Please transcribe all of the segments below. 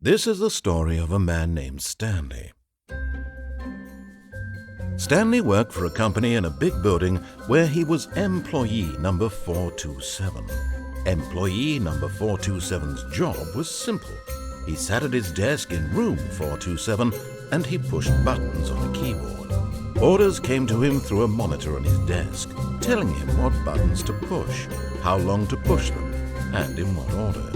This is the story of a man named Stanley. Stanley worked for a company in a big building where he was employee number 427. Employee number 427's job was simple. He sat at his desk in room 427 and he pushed buttons on a keyboard. Orders came to him through a monitor on his desk, telling him what buttons to push, how long to push them, and in what order.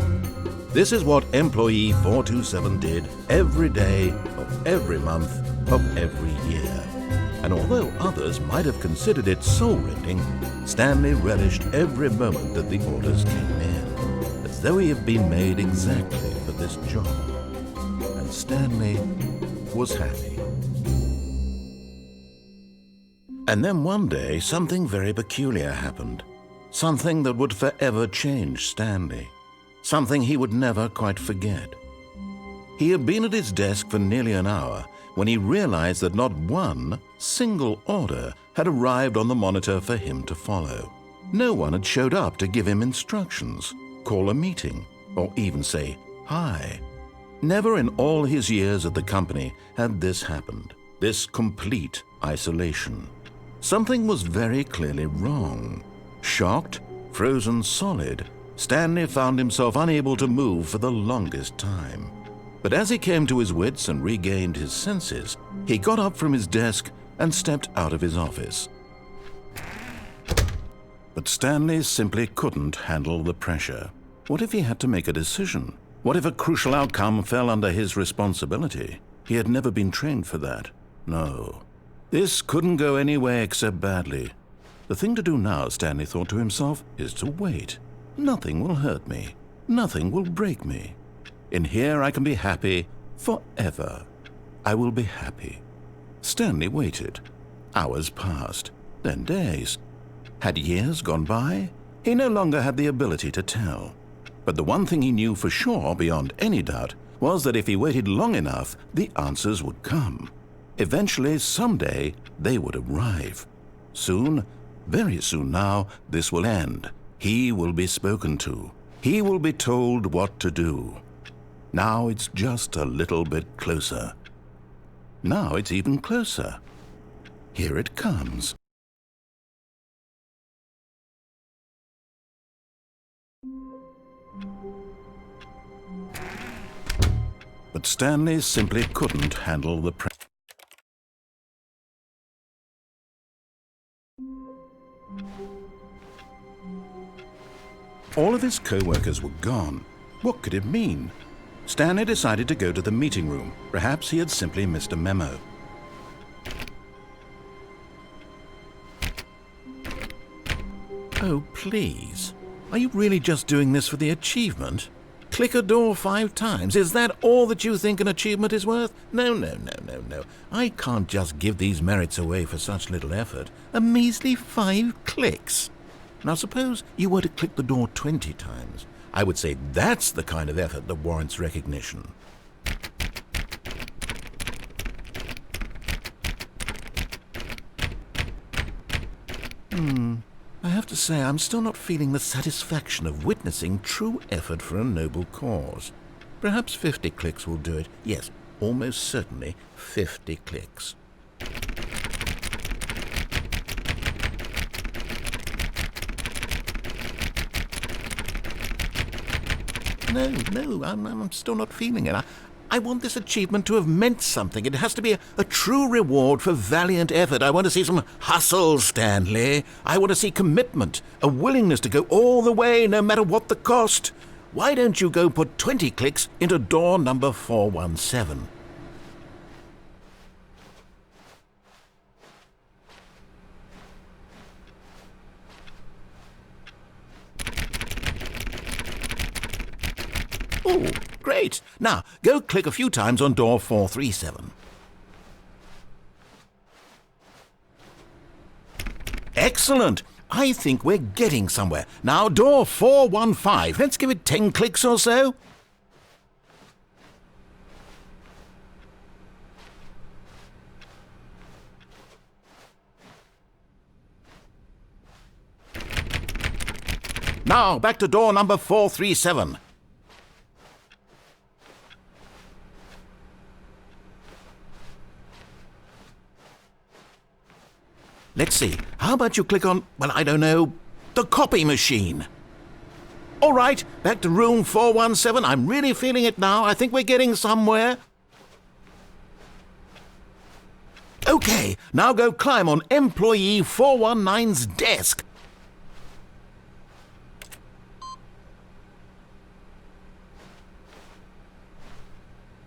This is what employee 427 did every day of every month of every year. And although others might have considered it soul-rending, Stanley relished every moment that the orders came in, as though he had been made exactly for this job. And Stanley was happy. And then one day, something very peculiar happened. Something that would forever change Stanley. Something he would never quite forget. He had been at his desk for nearly an hour when he realized that not one single order had arrived on the monitor for him to follow. No one had showed up to give him instructions, call a meeting, or even say hi. Never in all his years at the company had this happened, this complete isolation. Something was very clearly wrong. Shocked, frozen solid, Stanley found himself unable to move for the longest time. But as he came to his wits and regained his senses, he got up from his desk and stepped out of his office. But Stanley simply couldn't handle the pressure. What if he had to make a decision? What if a crucial outcome fell under his responsibility? He had never been trained for that. No. This couldn't go any way except badly. The thing to do now, Stanley thought to himself, is to wait. Nothing will hurt me. Nothing will break me. In here I can be happy forever. I will be happy. Stanley waited. Hours passed, then days. Had years gone by? He no longer had the ability to tell. But the one thing he knew for sure, beyond any doubt, was that if he waited long enough, the answers would come. Eventually, someday, they would arrive. Soon, very soon now, this will end. He will be spoken to. He will be told what to do. Now it's just a little bit closer. Now it's even closer. Here it comes. But Stanley simply couldn't handle the pressure. All of his co-workers were gone. What could it mean? Stanley decided to go to the meeting room. Perhaps he had simply missed a memo. Oh, please. Are you really just doing this for the achievement? Click a door 5 times. Is that all that you think an achievement is worth? No. I can't just give these merits away for such little effort. A measly 5 clicks. Now suppose you were to click the door 20 times. I would say that's the kind of effort that warrants recognition. I have to say I'm still not feeling the satisfaction of witnessing true effort for a noble cause. Perhaps 50 clicks will do it. Yes, almost certainly 50 clicks. No, I'm still not feeling it. I want this achievement to have meant something. It has to be a true reward for valiant effort. I want to see some hustle, Stanley. I want to see commitment, a willingness to go all the way, no matter what the cost. Why don't you go put 20 clicks into door number 417? Oh, great. Now, go click a few times on door 437. Excellent. I think we're getting somewhere. Now, door 415. Let's give it 10 clicks or so. Now, back to door number 437. Let's see. How about you click on, well, I don't know, the copy machine? All right, back to room 417. I'm really feeling it now. I think we're getting somewhere. Okay, now go climb on employee 419's desk.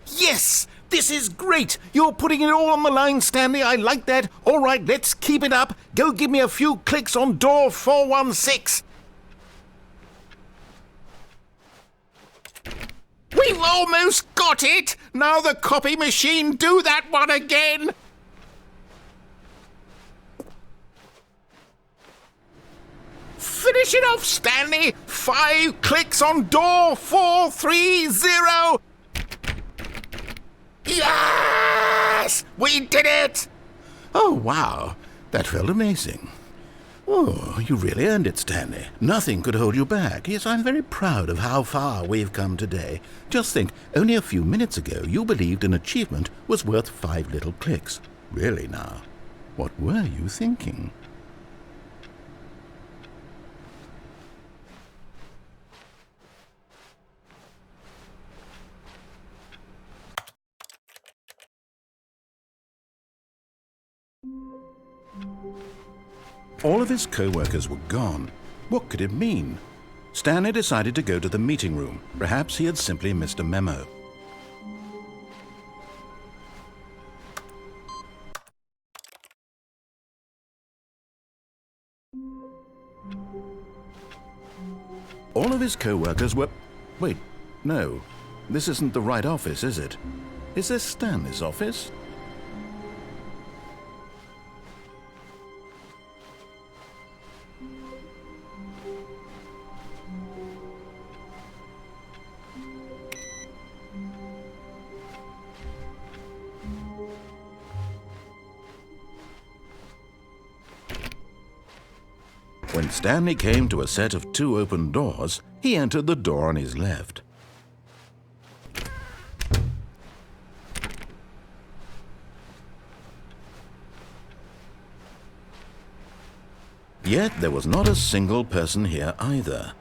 Yes! This is great! You're putting it all on the line, Stanley. I like that. All right, let's keep it up. Go give me a few clicks on door 416. We've almost got it! Now the copy machine, do that one again! Finish it off, Stanley! 5 clicks on door 430! Yes! We did it! Oh, wow. That felt amazing. Oh, you really earned it, Stanley. Nothing could hold you back. Yes, I'm very proud of how far we've come today. Just think, only a few minutes ago you believed an achievement was worth 5 little clicks. Really now, what were you thinking? All of his co-workers were gone. What could it mean? Stanley decided to go to the meeting room. Perhaps he had simply missed a memo. All of his co-workers were... Wait, no. This isn't the right office, is it? Is this Stanley's office? When Stanley came to a set of 2 open doors, he entered the door on his left. Yet there was not a single person here either.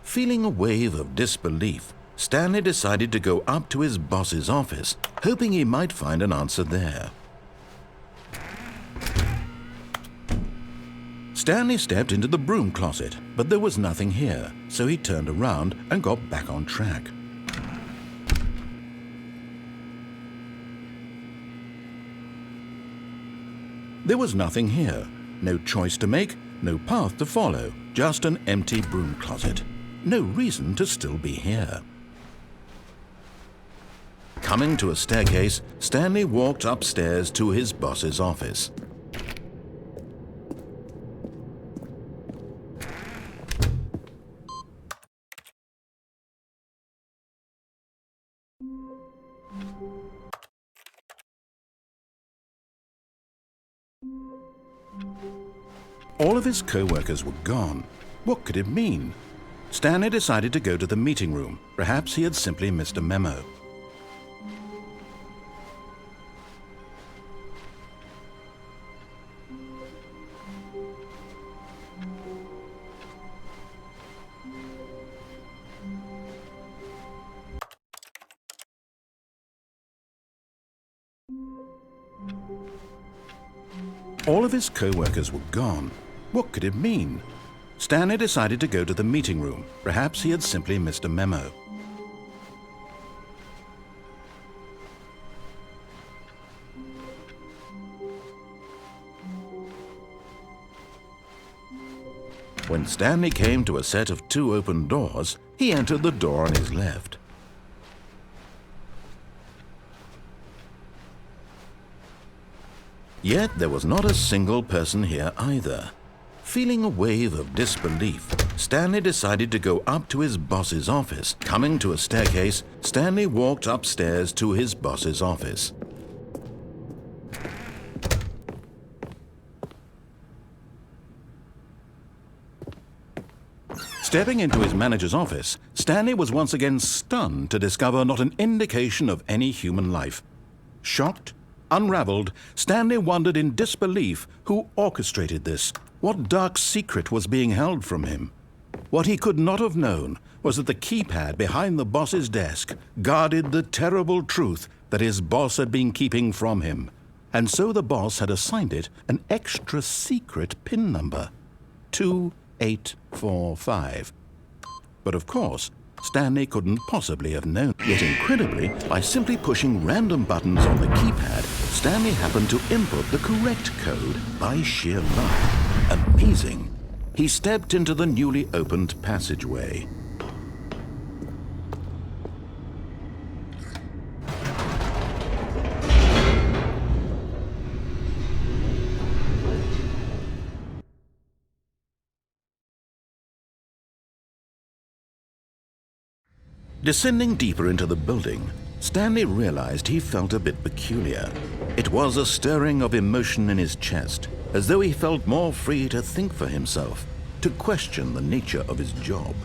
Feeling a wave of disbelief, Stanley decided to go up to his boss's office, hoping he might find an answer there. Stanley stepped into the broom closet, but there was nothing here, so he turned around and got back on track. There was nothing here. No choice to make, no path to follow, just an empty broom closet. No reason to still be here. Coming to a staircase, Stanley walked upstairs to his boss's office. All of his co-workers were gone. What could it mean? Stanley decided to go to the meeting room. Perhaps he had simply missed a memo. All of his co-workers were gone. What could it mean? Stanley decided to go to the meeting room. Perhaps he had simply missed a memo. When Stanley came to a set of 2 open doors, he entered the door on his left. Yet there was not a single person here either. Feeling a wave of disbelief, Stanley decided to go up to his boss's office. Coming to a staircase, Stanley walked upstairs to his boss's office. Stepping into his manager's office, Stanley was once again stunned to discover not an indication of any human life. Shocked, Unraveled, Stanley wondered in disbelief who orchestrated this. What dark secret was being held from him? What he could not have known was that the keypad behind the boss's desk guarded the terrible truth that his boss had been keeping from him. And so the boss had assigned it an extra secret PIN number, 2845. But of course, Stanley couldn't possibly have known. Yet incredibly, by simply pushing random buttons on the keypad, Stanley happened to input the correct code by sheer luck. Amazing. He stepped into the newly opened passageway. Descending deeper into the building, Stanley realized he felt a bit peculiar. It was a stirring of emotion in his chest, as though he felt more free to think for himself, to question the nature of his job.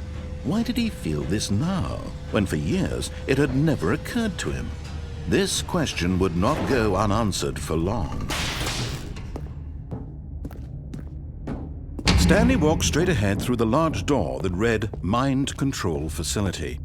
Why did he feel this now, when for years it had never occurred to him? This question would not go unanswered for long. Stanley walked straight ahead through the large door that read Mind Control Facility.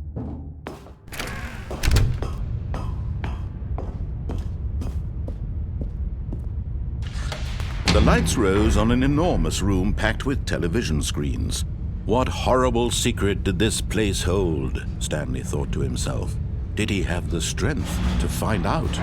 The lights rose on an enormous room packed with television screens. What horrible secret did this place hold? Stanley thought to himself. Did he have the strength to find out?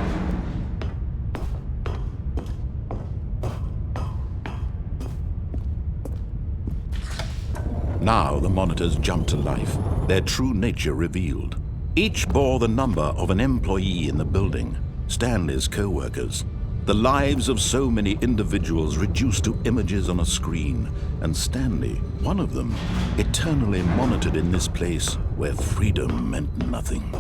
Now the monitors jumped to life, their true nature revealed. Each bore the number of an employee in the building, Stanley's co-workers. The lives of so many individuals reduced to images on a screen, and Stanley, one of them, eternally monitored in this place where freedom meant nothing.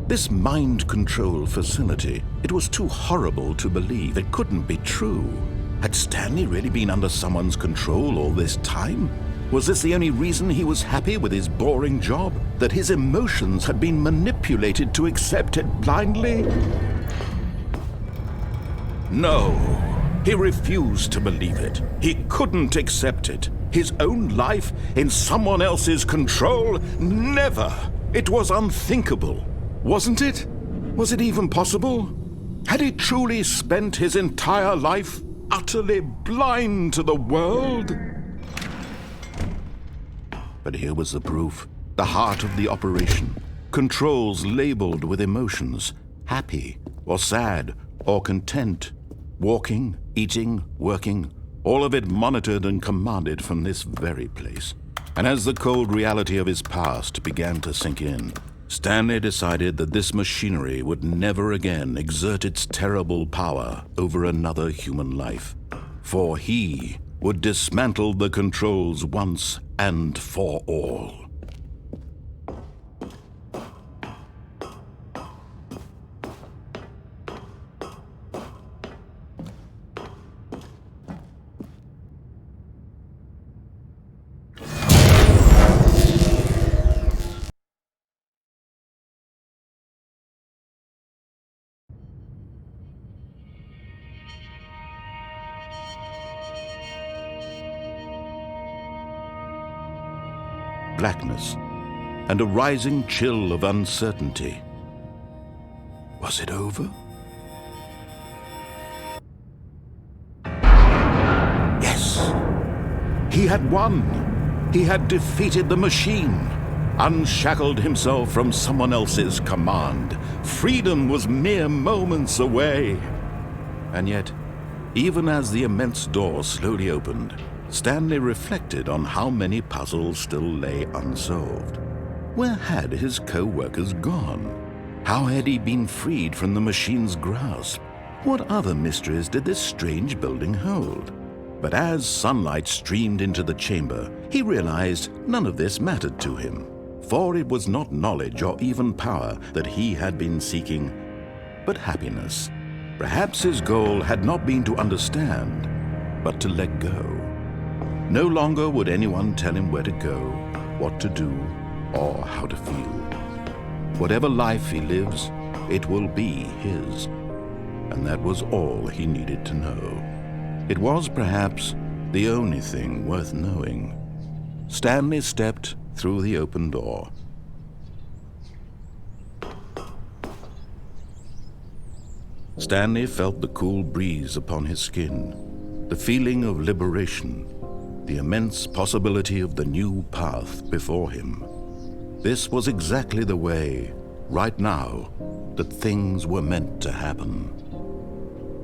This mind control facility, it was too horrible to believe. It couldn't be true. Had Stanley really been under someone's control all this time? Was this the only reason he was happy with his boring job? That his emotions had been manipulated to accept it blindly? No, he refused to believe it. He couldn't accept it. His own life in someone else's control? Never! It was unthinkable. Wasn't it? Was it even possible? Had he truly spent his entire life utterly blind to the world? But here was the proof, the heart of the operation. Controls labeled with emotions, happy or sad or content. Walking, eating, working, all of it monitored and commanded from this very place. And as the cold reality of his past began to sink in, Stanley decided that this machinery would never again exert its terrible power over another human life. For he would dismantle the controls once and for all. Blackness, and a rising chill of uncertainty. Was it over? Yes! He had won! He had defeated the machine, unshackled himself from someone else's command. Freedom was mere moments away. And yet, even as the immense door slowly opened, Stanley reflected on how many puzzles still lay unsolved. Where had his co-workers gone? How had he been freed from the machine's grasp? What other mysteries did this strange building hold? But as sunlight streamed into the chamber, he realized none of this mattered to him, for it was not knowledge or even power that he had been seeking, but happiness. Perhaps his goal had not been to understand, but to let go. No longer would anyone tell him where to go, what to do, or how to feel. Whatever life he lives, it will be his. And that was all he needed to know. It was perhaps the only thing worth knowing. Stanley stepped through the open door. Stanley felt the cool breeze upon his skin, the feeling of liberation, the immense possibility of the new path before him. This was exactly the way, right now, that things were meant to happen.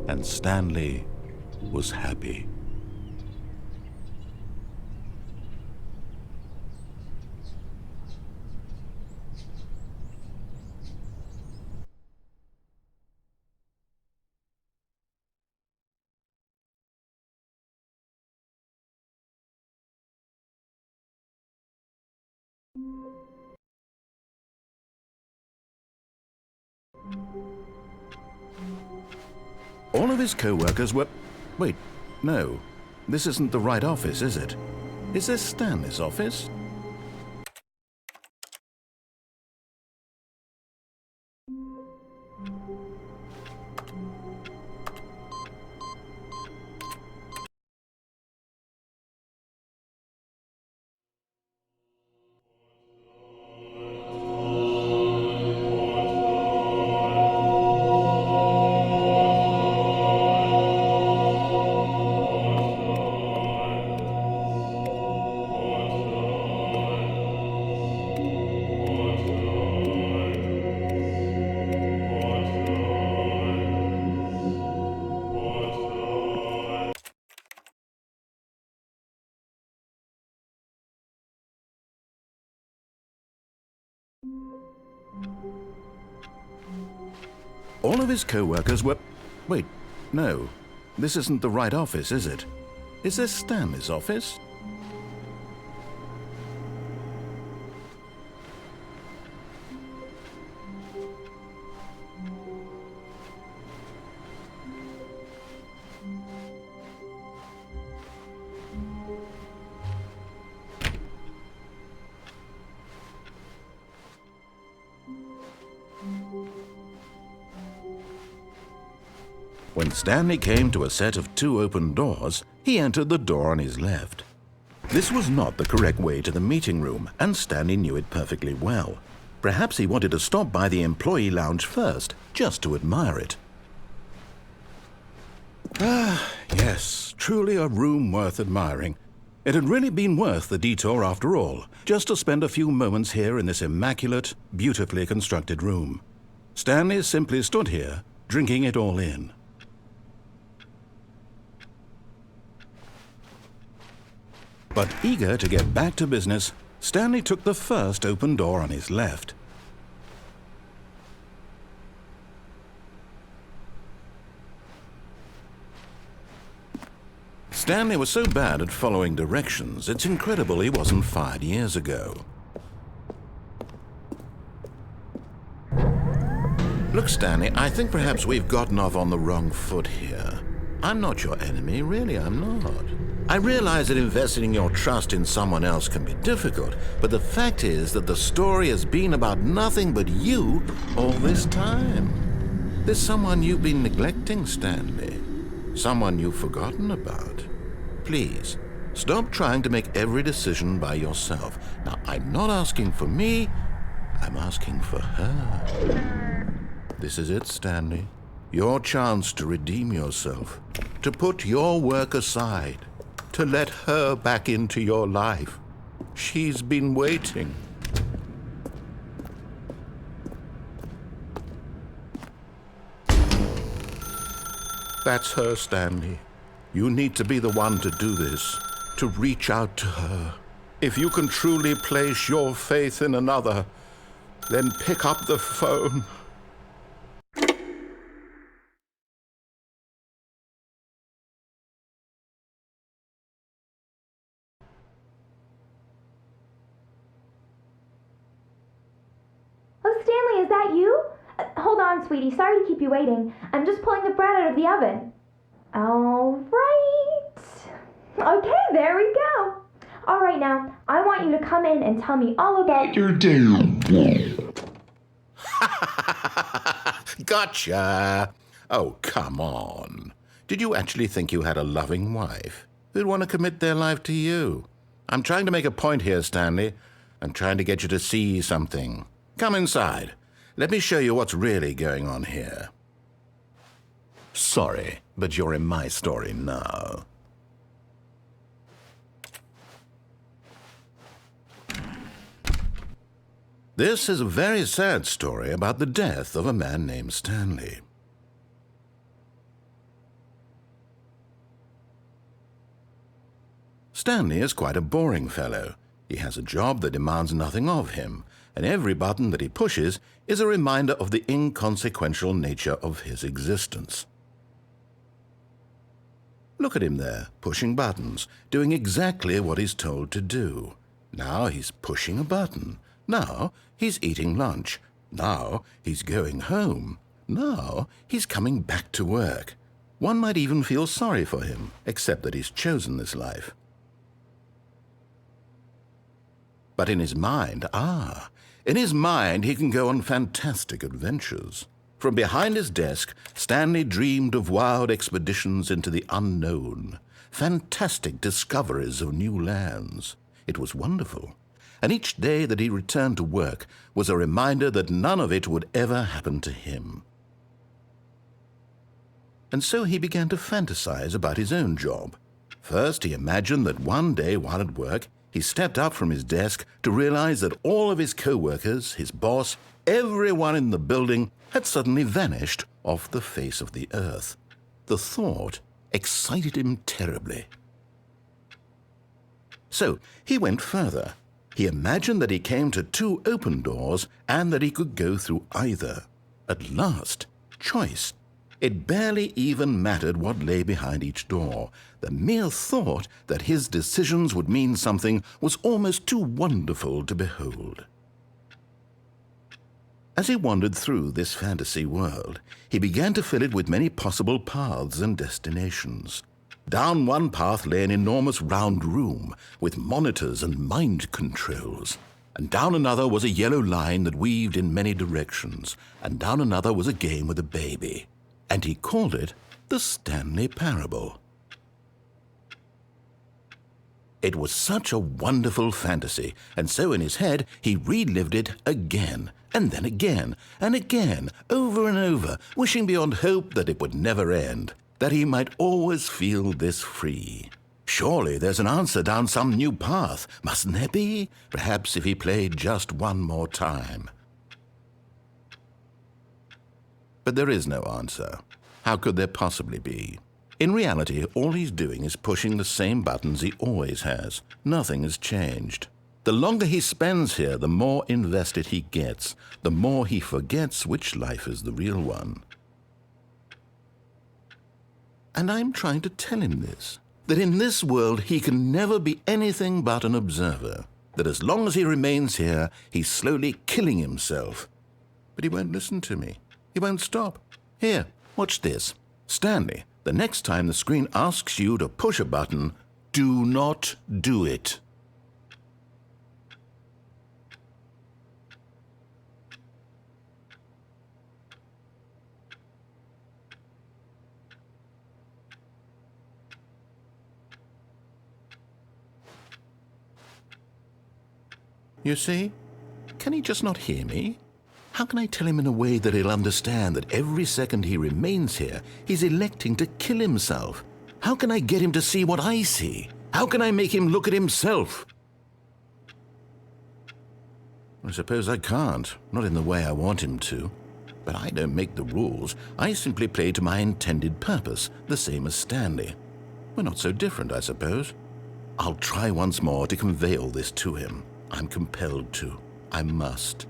And Stanley was happy. All of his co-workers were... Wait, no. This isn't the right office, is it? Is this Stanley's office? All of his co-workers were... Wait, no. This isn't the right office, is it? Is this Stanley's office? When Stanley came to a set of 2 open doors, he entered the door on his left. This was not the correct way to the meeting room, and Stanley knew it perfectly well. Perhaps he wanted to stop by the employee lounge first, just to admire it. Ah, yes, truly a room worth admiring. It had really been worth the detour after all, just to spend a few moments here in this immaculate, beautifully constructed room. Stanley simply stood here, drinking it all in. But eager to get back to business, Stanley took the first open door on his left. Stanley was so bad at following directions, it's incredible he wasn't fired years ago. Look, Stanley, I think perhaps we've gotten off on the wrong foot here. I'm not your enemy, really, I'm not. I realize that investing your trust in someone else can be difficult, but the fact is that the story has been about nothing but you all this time. There's someone you've been neglecting, Stanley. Someone you've forgotten about. Please, stop trying to make every decision by yourself. Now, I'm not asking for me, I'm asking for her. This is it, Stanley. Your chance to redeem yourself, to put your work aside, to let her back into your life. She's been waiting. That's her, Stanley. You need to be the one to do this, to reach out to her. If you can truly place your faith in another, then pick up the phone. Oh, Stanley, is that you? Hold on, sweetie. Sorry to keep you waiting. I'm just pulling the bread out of the oven. All right. Okay, there we go. All right, now, I want you to come in and tell me all about your day. Gotcha! Oh, come on. Did you actually think you had a loving wife who'd want to commit their life to you? I'm trying to make a point here, Stanley. I'm trying to get you to see something. Come inside. Let me show you what's really going on here. Sorry, but you're in my story now. This is a very sad story about the death of a man named Stanley. Stanley is quite a boring fellow. He has a job that demands nothing of him, and every button that he pushes is a reminder of the inconsequential nature of his existence. Look at him there, pushing buttons, doing exactly what he's told to do. Now he's pushing a button. Now he's eating lunch. Now he's going home. Now he's coming back to work. One might even feel sorry for him, except that he's chosen this life. But in his mind, in his mind he can go on fantastic adventures. From behind his desk, Stanley dreamed of wild expeditions into the unknown, fantastic discoveries of new lands. It was wonderful, and each day that he returned to work was a reminder that none of it would ever happen to him. And so he began to fantasize about his own job. First, he imagined that one day while at work, he stepped up from his desk to realize that all of his co-workers, his boss, everyone in the building had suddenly vanished off the face of the earth. The thought excited him terribly. So he went further. He imagined that he came to 2 open doors and that he could go through either. At last, choice. It barely even mattered what lay behind each door. The mere thought that his decisions would mean something was almost too wonderful to behold. As he wandered through this fantasy world, he began to fill it with many possible paths and destinations. Down one path lay an enormous round room with monitors and mind controls. And down another was a yellow line that weaved in many directions. And down another was a game with a baby. And he called it the Stanley Parable. It was such a wonderful fantasy, and so in his head he relived it again, and then again, and again, over and over, wishing beyond hope that it would never end, that he might always feel this free. Surely there's an answer down some new path, mustn't there be? Perhaps if he played just one more time. But there is no answer. How could there possibly be? In reality, all he's doing is pushing the same buttons he always has. Nothing has changed. The longer he spends here, the more invested he gets, the more he forgets which life is the real one. And I'm trying to tell him this, that in this world he can never be anything but an observer, that as long as he remains here, he's slowly killing himself. But he won't listen to me. He won't stop. Here, watch this. Stanley, the next time the screen asks you to push a button, do not do it. You see? Can he just not hear me? How can I tell him in a way that he'll understand that every second he remains here, he's electing to kill himself? How can I get him to see what I see? How can I make him look at himself? I suppose I can't, not in the way I want him to. But I don't make the rules. I simply play to my intended purpose, the same as Stanley. We're not so different, I suppose. I'll try once more to convey all this to him. I'm compelled to. I must.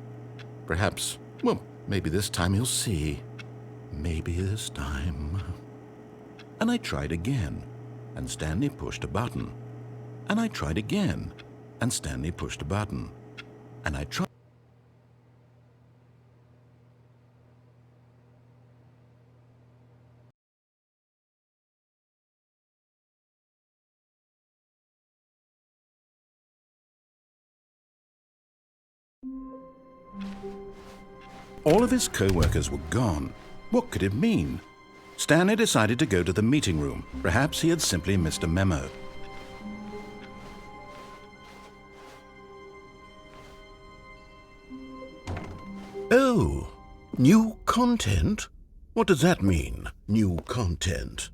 Perhaps, well, maybe this time he'll see. Maybe this time. And I tried again, and Stanley pushed a button. And I tried again, and Stanley pushed a button. And I tried. All of his co-workers were gone, What could it mean? Stanley decided to go to the meeting room. Perhaps he had simply missed a memo. Oh, new content? What does that mean, new content?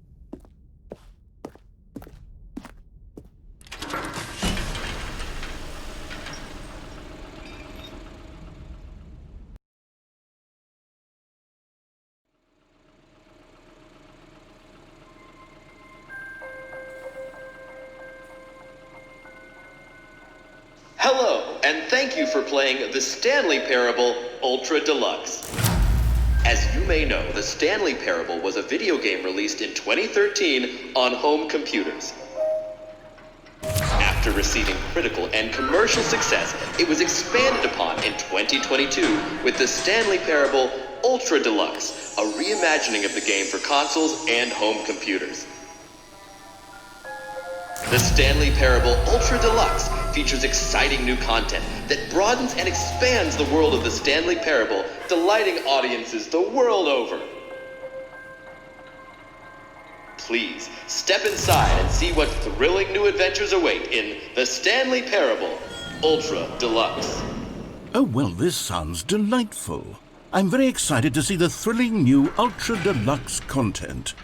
Hello, and thank you for playing the Stanley Parable Ultra Deluxe. As you may know, the Stanley Parable was a video game released in 2013 on home computers. After receiving critical and commercial success, it was expanded upon in 2022 with the Stanley Parable Ultra Deluxe, a reimagining of the game for consoles and home computers. The Stanley Parable Ultra Deluxe features exciting new content that broadens and expands the world of the Stanley Parable, delighting audiences the world over. Please, step inside and see what thrilling new adventures await in the Stanley Parable Ultra Deluxe. Oh, well, this sounds delightful. I'm very excited to see the thrilling new Ultra Deluxe content.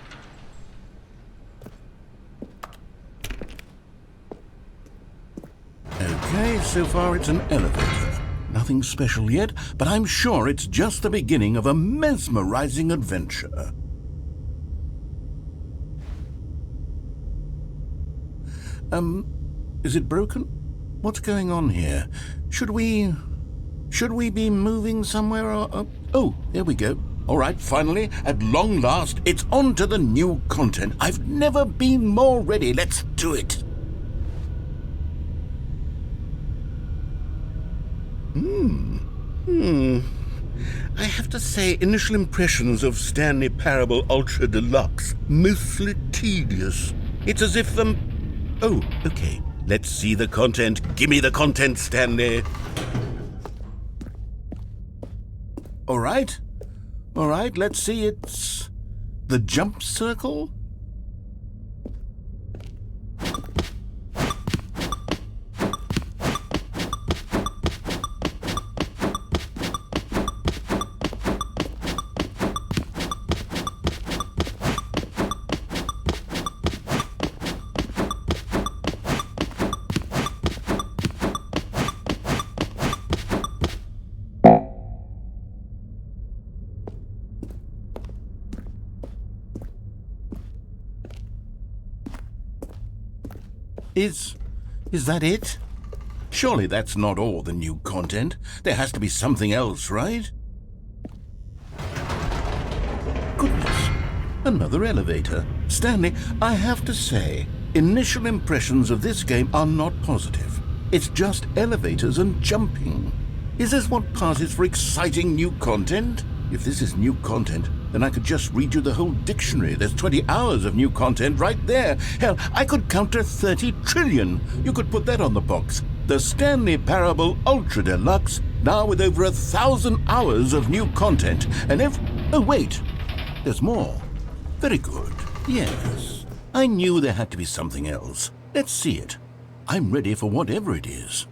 Okay, so far it's an elevator. Nothing special yet, but I'm sure it's just the beginning of a mesmerizing adventure. Is it broken? What's going on here? Should we be moving somewhere or... Oh, there we go. All right, finally, at long last, it's on to the new content. I've never been more ready. Let's do it. I have to say, initial impressions of Stanley Parable Ultra Deluxe, mostly tedious. It's as if Oh, okay. Let's see the content. Give me the content, Stanley. All right, let's see. It's the jump circle? Is that it? Surely that's not all the new content. There has to be something else, right? Goodness, another elevator. Stanley, I have to say, initial impressions of this game are not positive. It's just elevators and jumping. Is this what passes for exciting new content? If this is new content, then I could just read you the whole dictionary. There's 20 hours of new content right there. Hell, I could count to 30 trillion. You could put that on the box. The Stanley Parable Ultra Deluxe, now with over 1,000 hours of new content. And oh, wait, there's more. Very good. Yes, I knew there had to be something else. Let's see it. I'm ready for whatever it is.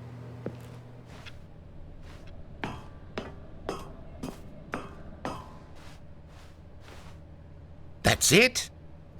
That's it?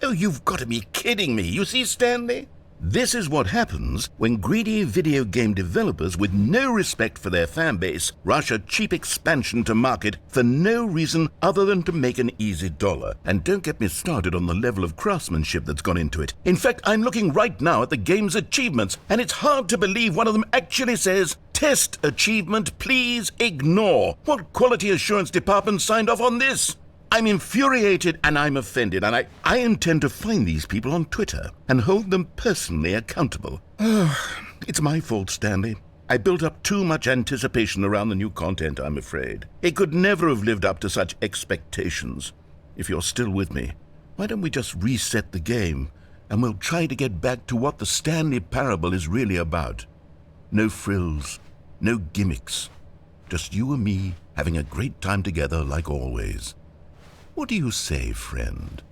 Oh, you've got to be kidding me. You see, Stanley? This is what happens when greedy video game developers with no respect for their fan base rush a cheap expansion to market for no reason other than to make an easy dollar. And don't get me started on the level of craftsmanship that's gone into it. In fact, I'm looking right now at the game's achievements, and it's hard to believe one of them actually says, "Test achievement, please ignore." What quality assurance department signed off on this? I'm infuriated and I'm offended, and I intend to find these people on Twitter and hold them personally accountable. It's my fault, Stanley. I built up too much anticipation around the new content, I'm afraid. It could never have lived up to such expectations. If you're still with me, why don't we just reset the game and we'll try to get back to what the Stanley Parable is really about. No frills, no gimmicks. Just you and me having a great time together like always. What do you say, friend?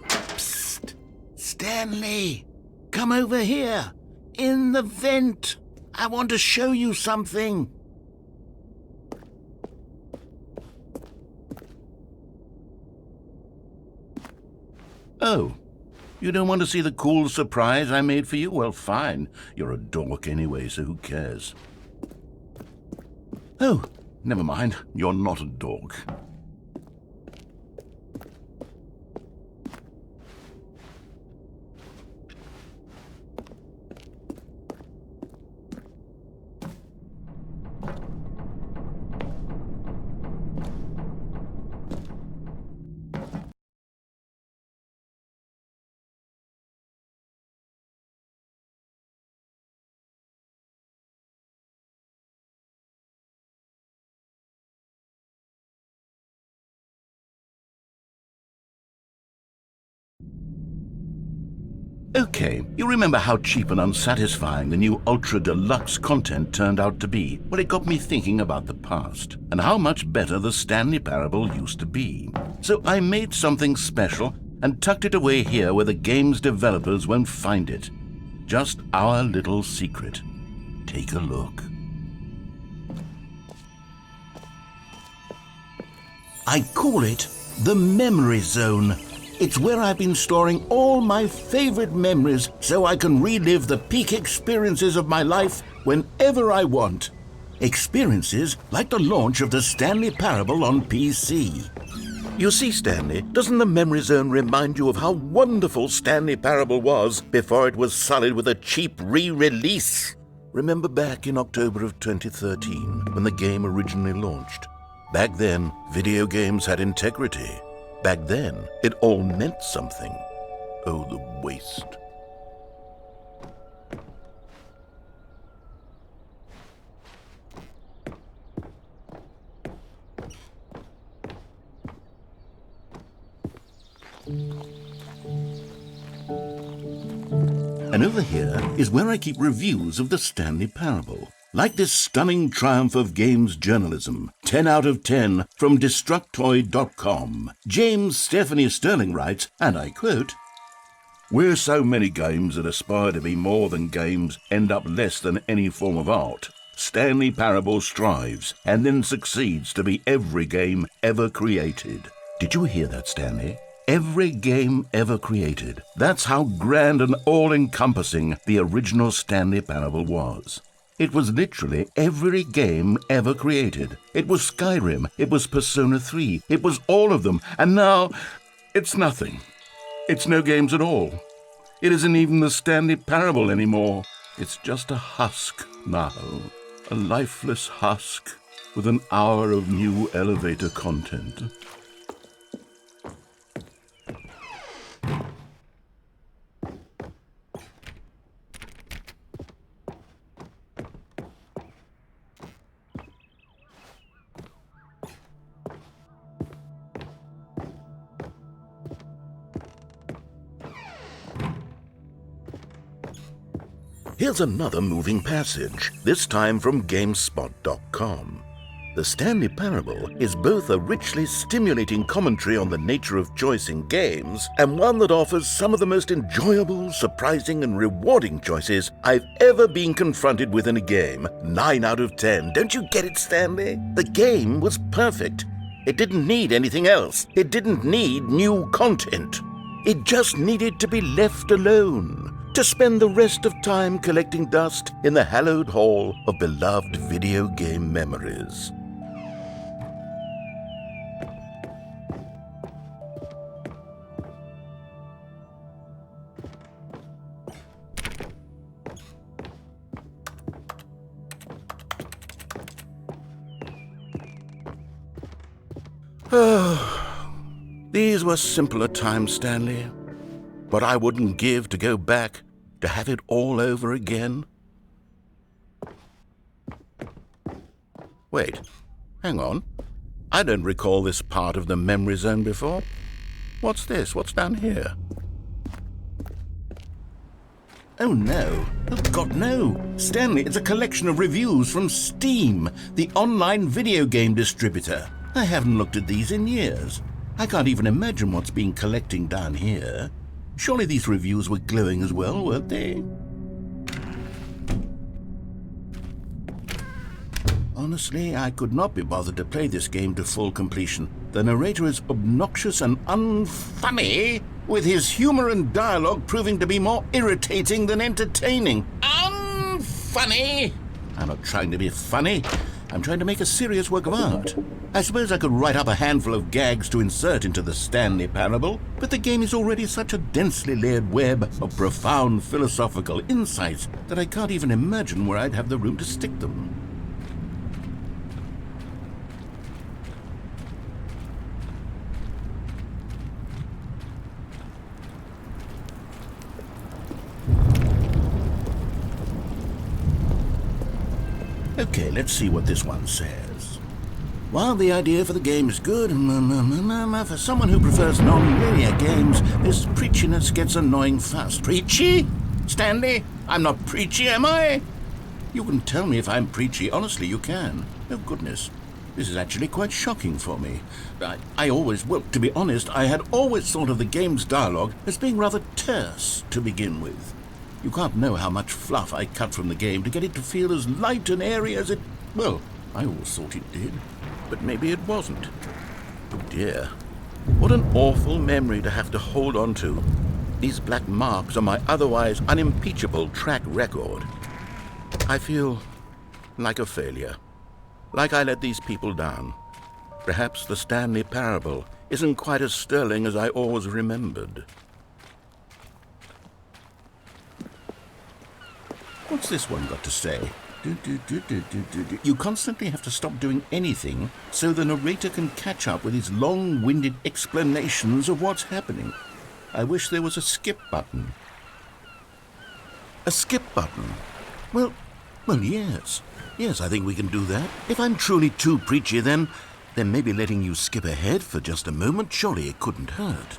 Psst! Stanley! Come over here! In the vent! I want to show you something! Oh, you don't want to see the cool surprise I made for you? Well, fine. You're a dork anyway, so who cares? Oh, never mind. You're not a dork. Okay, you remember how cheap and unsatisfying the new Ultra Deluxe content turned out to be? Well, it got me thinking about the past, and how much better the Stanley Parable used to be. So I made something special and tucked it away here where the game's developers won't find it. Just our little secret. Take a look. I call it the Memory Zone. It's where I've been storing all my favorite memories so I can relive the peak experiences of my life whenever I want. Experiences like the launch of the Stanley Parable on PC. You see, Stanley, doesn't the Memory Zone remind you of how wonderful Stanley Parable was before it was sullied with a cheap re-release? Remember back in October of 2013 when the game originally launched? Back then, video games had integrity. Back then, it all meant something. Oh, the waste. And over here is where I keep reviews of the Stanley Parable. Like this stunning triumph of games journalism, 10 out of 10 from Destructoid.com. James Stephanie Sterling writes, and I quote, "Where so many games that aspire to be more than games end up less than any form of art, Stanley Parable strives and then succeeds to be every game ever created." Did you hear that, Stanley? Every game ever created. That's how grand and all-encompassing the original Stanley Parable was. It was literally every game ever created. It was Skyrim, it was Persona 3, it was all of them, and now it's nothing. It's no games at all. It isn't even the Stanley Parable anymore. It's just a husk now, a lifeless husk with an hour of new elevator content. Here's another moving passage, this time from GameSpot.com. The Stanley Parable is both a richly stimulating commentary on the nature of choice in games and one that offers some of the most enjoyable, surprising, and rewarding choices I've ever been confronted with in a game. 9 out of 10. Don't you get it, Stanley? The game was perfect. It didn't need anything else. It didn't need new content. It just needed to be left alone, to spend the rest of time collecting dust in the hallowed hall of beloved video game memories. These were simpler times, Stanley. But I wouldn't give to go back to have it all over again. Wait, hang on. I don't recall this part of the Memory Zone before. What's this? What's down here? Oh no. Oh God, no. Stanley, it's a collection of reviews from Steam, the online video game distributor. I haven't looked at these in years. I can't even imagine what's been collecting down here. Surely these reviews were glowing as well, weren't they? Honestly, I could not be bothered to play this game to full completion. The narrator is obnoxious and unfunny, with his humor and dialogue proving to be more irritating than entertaining. Unfunny! I'm not trying to be funny. I'm trying to make a serious work of art. I suppose I could write up a handful of gags to insert into the Stanley Parable, but the game is already such a densely layered web of profound philosophical insights that I can't even imagine where I'd have the room to stick them. Okay, let's see what this one says. While the idea for the game is good, for someone who prefers non-linear games, this preachiness gets annoying fast. Preachy? Stanley? I'm not preachy, am I? You can tell me if I'm preachy. Honestly, you can. Oh, goodness. This is actually quite shocking for me. Well, to be honest, I had always thought of the game's dialogue as being rather terse to begin with. You can't know how much fluff I cut from the game to get it to feel as light and airy as it... Well, I always thought it did. But maybe it wasn't. Oh dear. What an awful memory to have to hold on to. These black marks on my otherwise unimpeachable track record. I feel like a failure. Like I let these people down. Perhaps the Stanley Parable isn't quite as sterling as I always remembered. What's this one got to say? You constantly have to stop doing anything so the narrator can catch up with his long-winded explanations of what's happening. I wish there was a skip button. A skip button? Well, yes. Yes, I think we can do that. If I'm truly too preachy, then maybe letting you skip ahead for just a moment, surely it couldn't hurt.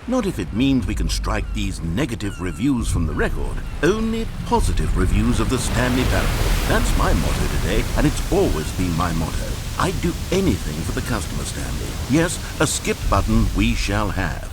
Not if it means we can strike these negative reviews from the record. Only positive reviews of the Stanley Parable. That's my motto today, and it's always been my motto. I'd do anything for the customer, Stanley. Yes, a skip button we shall have.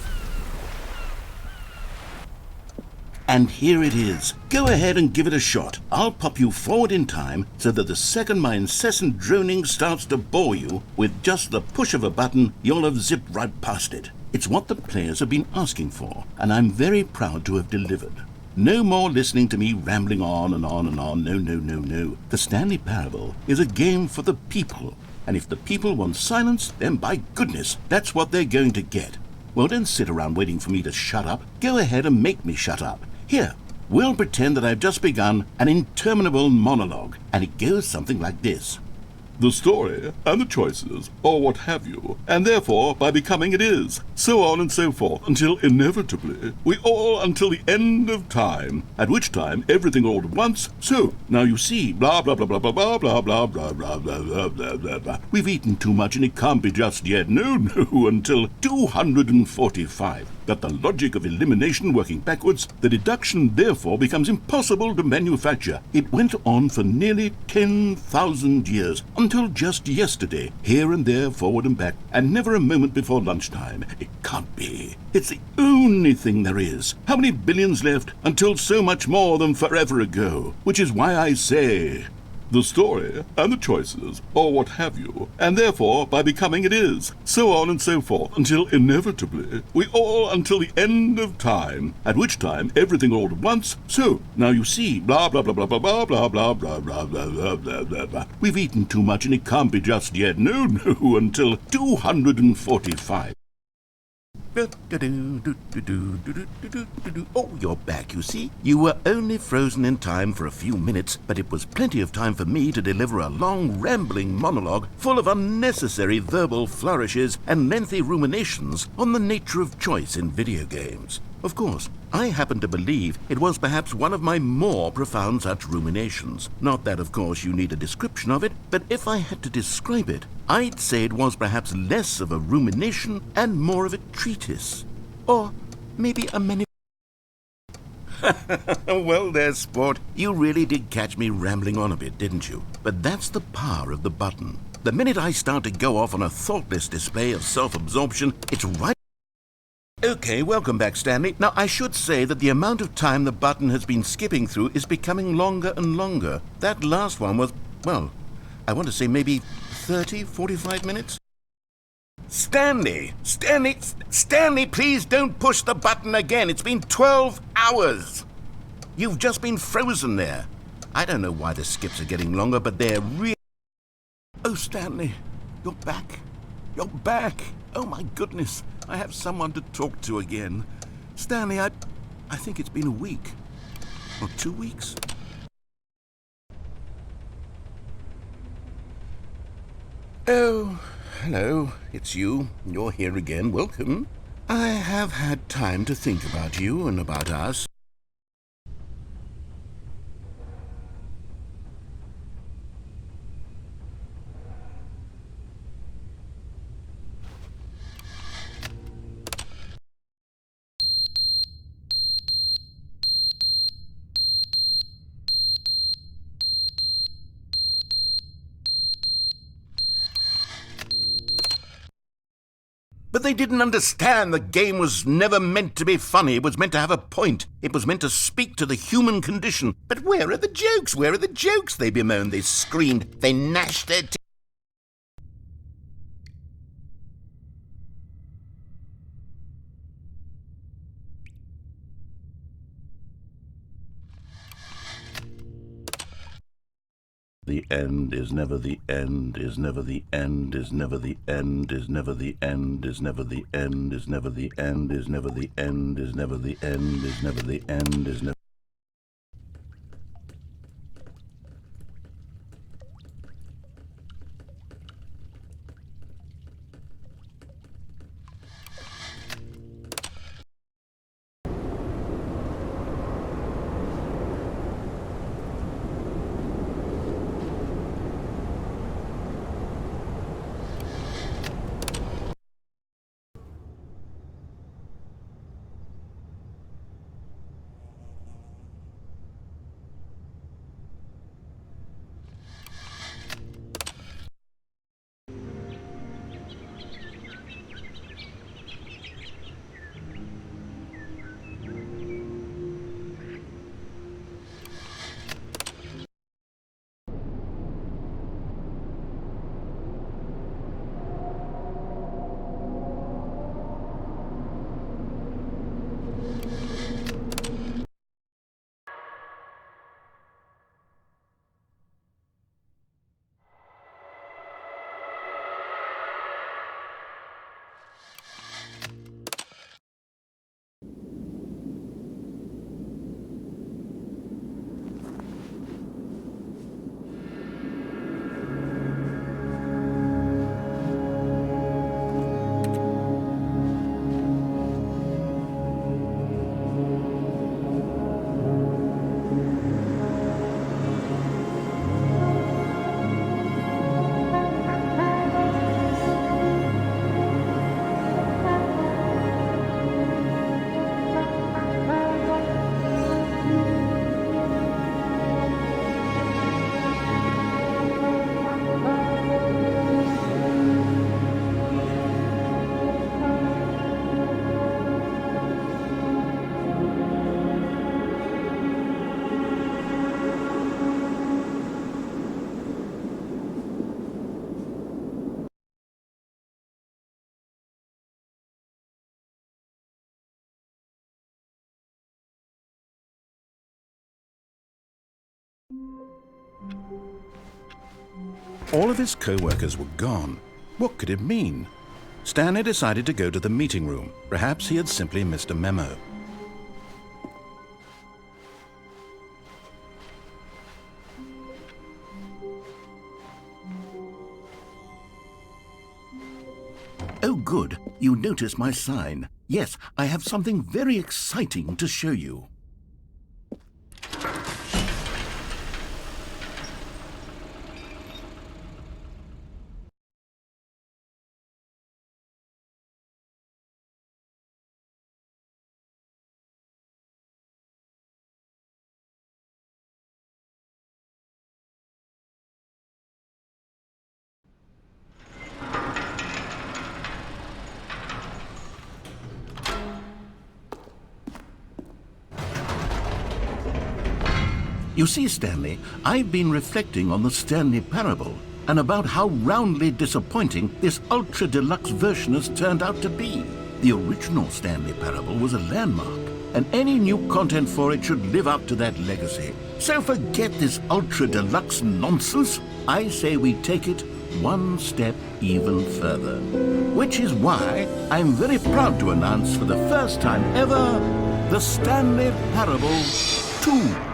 And here it is. Go ahead and give it a shot. I'll pop you forward in time so that the second my incessant droning starts to bore you, with just the push of a button, you'll have zipped right past it. It's what the players have been asking for, and I'm very proud to have delivered. No more listening to me rambling on and on and on. No. The Stanley Parable is a game for the people, and if the people want silence, then by goodness, that's what they're going to get. Well, don't sit around waiting for me to shut up. Go ahead and make me shut up. Here, we'll pretend that I've just begun an interminable monologue, and it goes something like this. The story, and the choices, or what have you, and therefore, by becoming it is, so on and so forth, until inevitably, we all until the end of time, at which time everything all at once, so, now you see, blah blah blah blah blah blah blah blah blah blah blah blah blah blah blah. We've eaten too much and it can't be just yet, no, until 245. That the logic of elimination working backwards, the deduction therefore becomes impossible to manufacture. It went on for nearly 10,000 years, until just yesterday, here and there, forward and back, and never a moment before lunchtime. It can't be. It's the only thing there is. How many billions left until so much more than forever ago? Which is why I say... The story, and the choices, or what have you, and therefore, by becoming it is, so on and so forth, until inevitably, we all until the end of time, at which time everything all at once, so, now you see, blah blah blah blah blah blah blah blah blah blah blah blah blah blah. We've eaten too much and it can't be just yet, no, until 245. Oh, you're back, you see. You were only frozen in time for a few minutes, but it was plenty of time for me to deliver a long, rambling monologue full of unnecessary verbal flourishes and lengthy ruminations on the nature of choice in video games. Of course, I happen to believe it was perhaps one of my more profound such ruminations. Not that, of course, you need a description of it, but if I had to describe it, I'd say it was perhaps less of a rumination and more of a treatise. Or maybe a many... Well there, sport. You really did catch me rambling on a bit, didn't you? But that's the power of the button. The minute I start to go off on a thoughtless display of self-absorption, it's right... Okay, welcome back, Stanley. Now, I should say that the amount of time the button has been skipping through is becoming longer and longer. That last one was, well, I want to say maybe 30, 45 minutes? Stanley, please don't push the button again. It's been 12 hours. You've just been frozen there. I don't know why the skips are getting longer, but they're really... Oh, Stanley, you're back. You're back. Oh, my goodness. I have someone to talk to again. Stanley, I think it's been a week. Or 2 weeks. Oh, hello. It's you. You're here again. Welcome. I have had time to think about you and about us. But they didn't understand the game was never meant to be funny. It was meant to have a point. It was meant to speak to the human condition. But where are the jokes? Where are the jokes? They bemoaned, they screamed, they gnashed their teeth. The end is never the end, is never the end, is never the end, is never the end, is never the end, is never the end, is never the end, is never the end, is never the end, is never... All of his co-workers were gone. What could it mean? Stanley decided to go to the meeting room. Perhaps he had simply missed a memo. Oh, good. You notice my sign. Yes, I have something very exciting to show you. You see, Stanley, I've been reflecting on the Stanley Parable and about how roundly disappointing this ultra deluxe version has turned out to be. The original Stanley Parable was a landmark, and any new content for it should live up to that legacy. So forget this ultra deluxe nonsense. I say we take it one step even further. Which is why I'm very proud to announce for the first time ever, the Stanley Parable 2.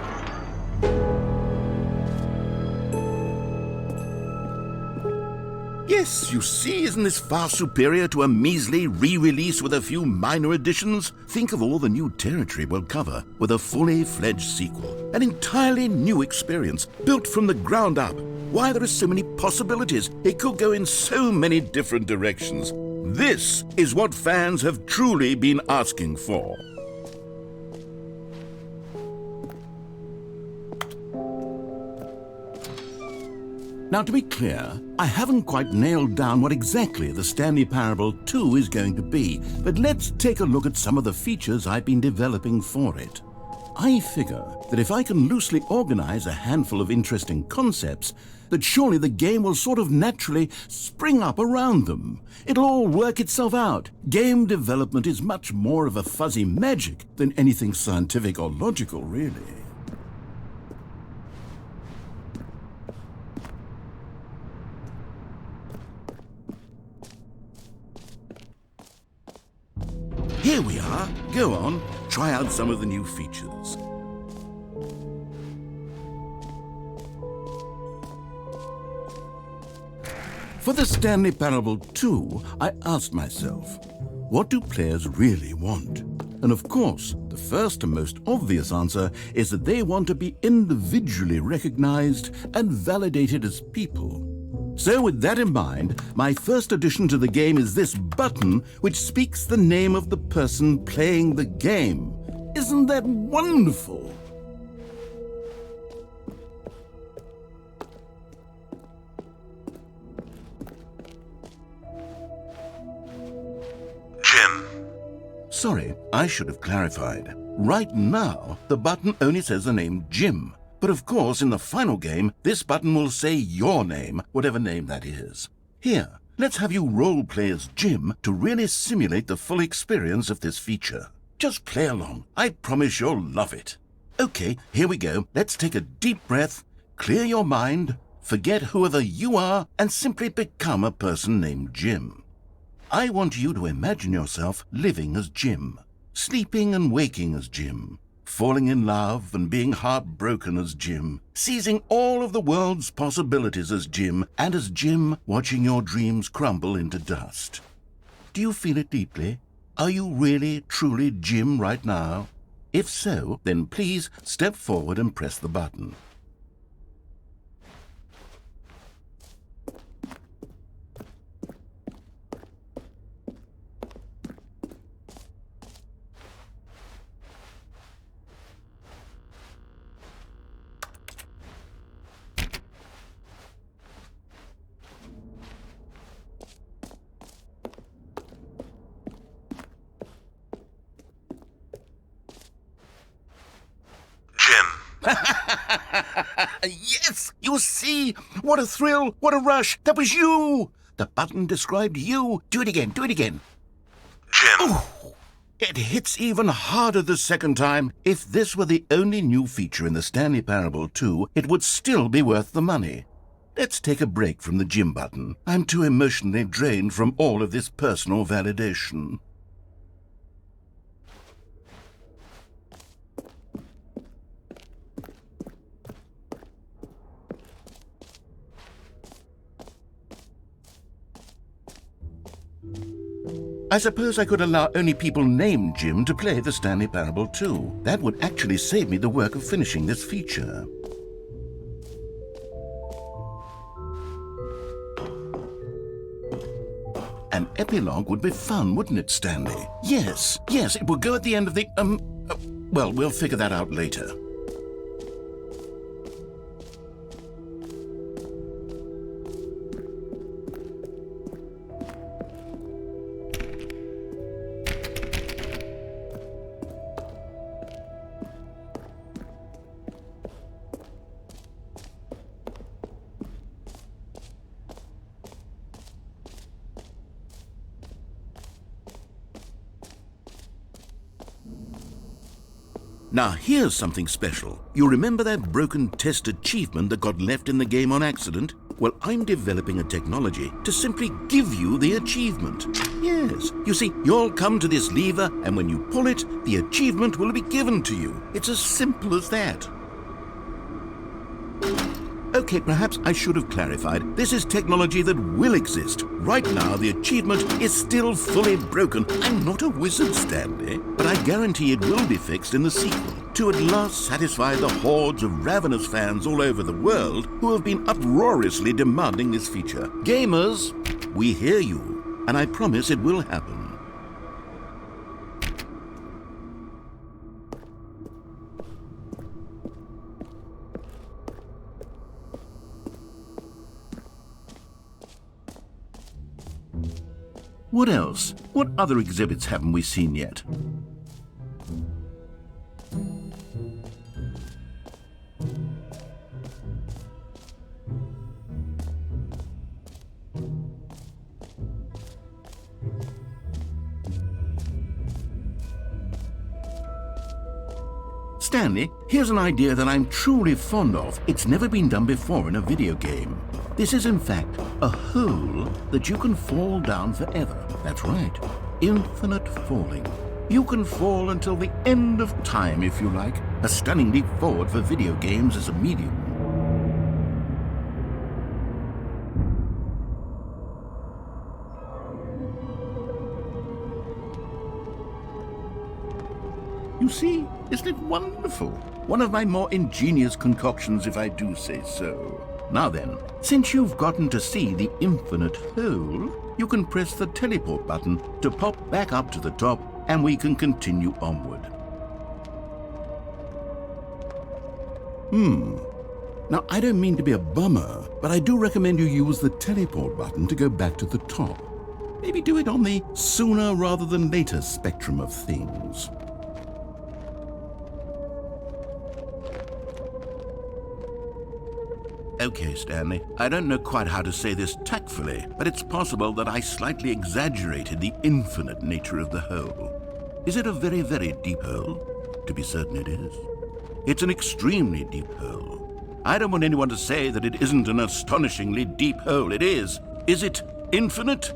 Yes, you see, isn't this far superior to a measly re-release with a few minor additions? Think of all the new territory we'll cover with a fully fledged sequel. An entirely new experience, built from the ground up. Why, there are so many possibilities. It could go in so many different directions. This is what fans have truly been asking for. Now, to be clear, I haven't quite nailed down what exactly the Stanley Parable 2 is going to be, but let's take a look at some of the features I've been developing for it. I figure that if I can loosely organize a handful of interesting concepts, that surely the game will sort of naturally spring up around them. It'll all work itself out. Game development is much more of a fuzzy magic than anything scientific or logical, really. Here we are. Go on, try out some of the new features. For the Stanley Parable 2, I asked myself, what do players really want? And of course, the first and most obvious answer is that they want to be individually recognized and validated as people. So with that in mind, my first addition to the game is this button which speaks the name of the person playing the game. Isn't that wonderful? Jim. Sorry, I should have clarified. Right now, the button only says the name Jim. But of course, in the final game, this button will say your name, whatever name that is. Here, let's have you role-play as Jim to really simulate the full experience of this feature. Just play along. I promise you'll love it. Okay, here we go. Let's take a deep breath, clear your mind, forget whoever you are, and simply become a person named Jim. I want you to imagine yourself living as Jim, sleeping and waking as Jim, falling in love and being heartbroken as Jim, seizing all of the world's possibilities as Jim, and as Jim watching your dreams crumble into dust. Do you feel it deeply? Are you really, truly Jim right now? If so, then please step forward and press the button. Yes! You see? What a thrill! What a rush! That was you! The button described you. Do it again. Do it again. Jim. Ooh, it hits even harder the second time. If this were the only new feature in the Stanley Parable 2, it would still be worth the money. Let's take a break from the Jim button. I'm too emotionally drained from all of this personal validation. I suppose I could allow only people named Jim to play the Stanley Parable too. That would actually save me the work of finishing this feature. An epilogue would be fun, wouldn't it, Stanley? Yes, it would go at the end of the, well, we'll figure that out later. Now, here's something special. You remember that broken test achievement that got left in the game on accident? Well, I'm developing a technology to simply give you the achievement. Yes, you see, you'll come to this lever, and when you pull it, the achievement will be given to you. It's as simple as that. Okay, perhaps I should have clarified. This is technology that will exist. Right now, the achievement is still fully broken. I'm not a wizard, Stanley, but I guarantee it will be fixed in the sequel to at last satisfy the hordes of ravenous fans all over the world who have been uproariously demanding this feature. Gamers, we hear you, and I promise it will happen. What else? What other exhibits haven't we seen yet? Stanley, here's an idea that I'm truly fond of. It's never been done before in a video game. This is in fact a hole that you can fall down forever. That's right, infinite falling. You can fall until the end of time if you like. A stunning leap forward for video games as a medium. You see, isn't it wonderful? One of my more ingenious concoctions, if I do say so. Now then, since you've gotten to see the infinite hole, you can press the teleport button to pop back up to the top, and we can continue onward. Now, I don't mean to be a bummer, but I do recommend you use the teleport button to go back to the top. Maybe do it on the sooner rather than later spectrum of things. Okay, Stanley, I don't know quite how to say this tactfully, but it's possible that I slightly exaggerated the infinite nature of the hole. Is it a very, very deep hole? To be certain it is. It's an extremely deep hole. I don't want anyone to say that it isn't an astonishingly deep hole. It is. Is it infinite?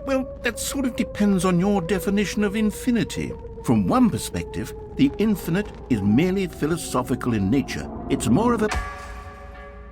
Well, that sort of depends on your definition of infinity. From one perspective, the infinite is merely philosophical in nature. It's more of a...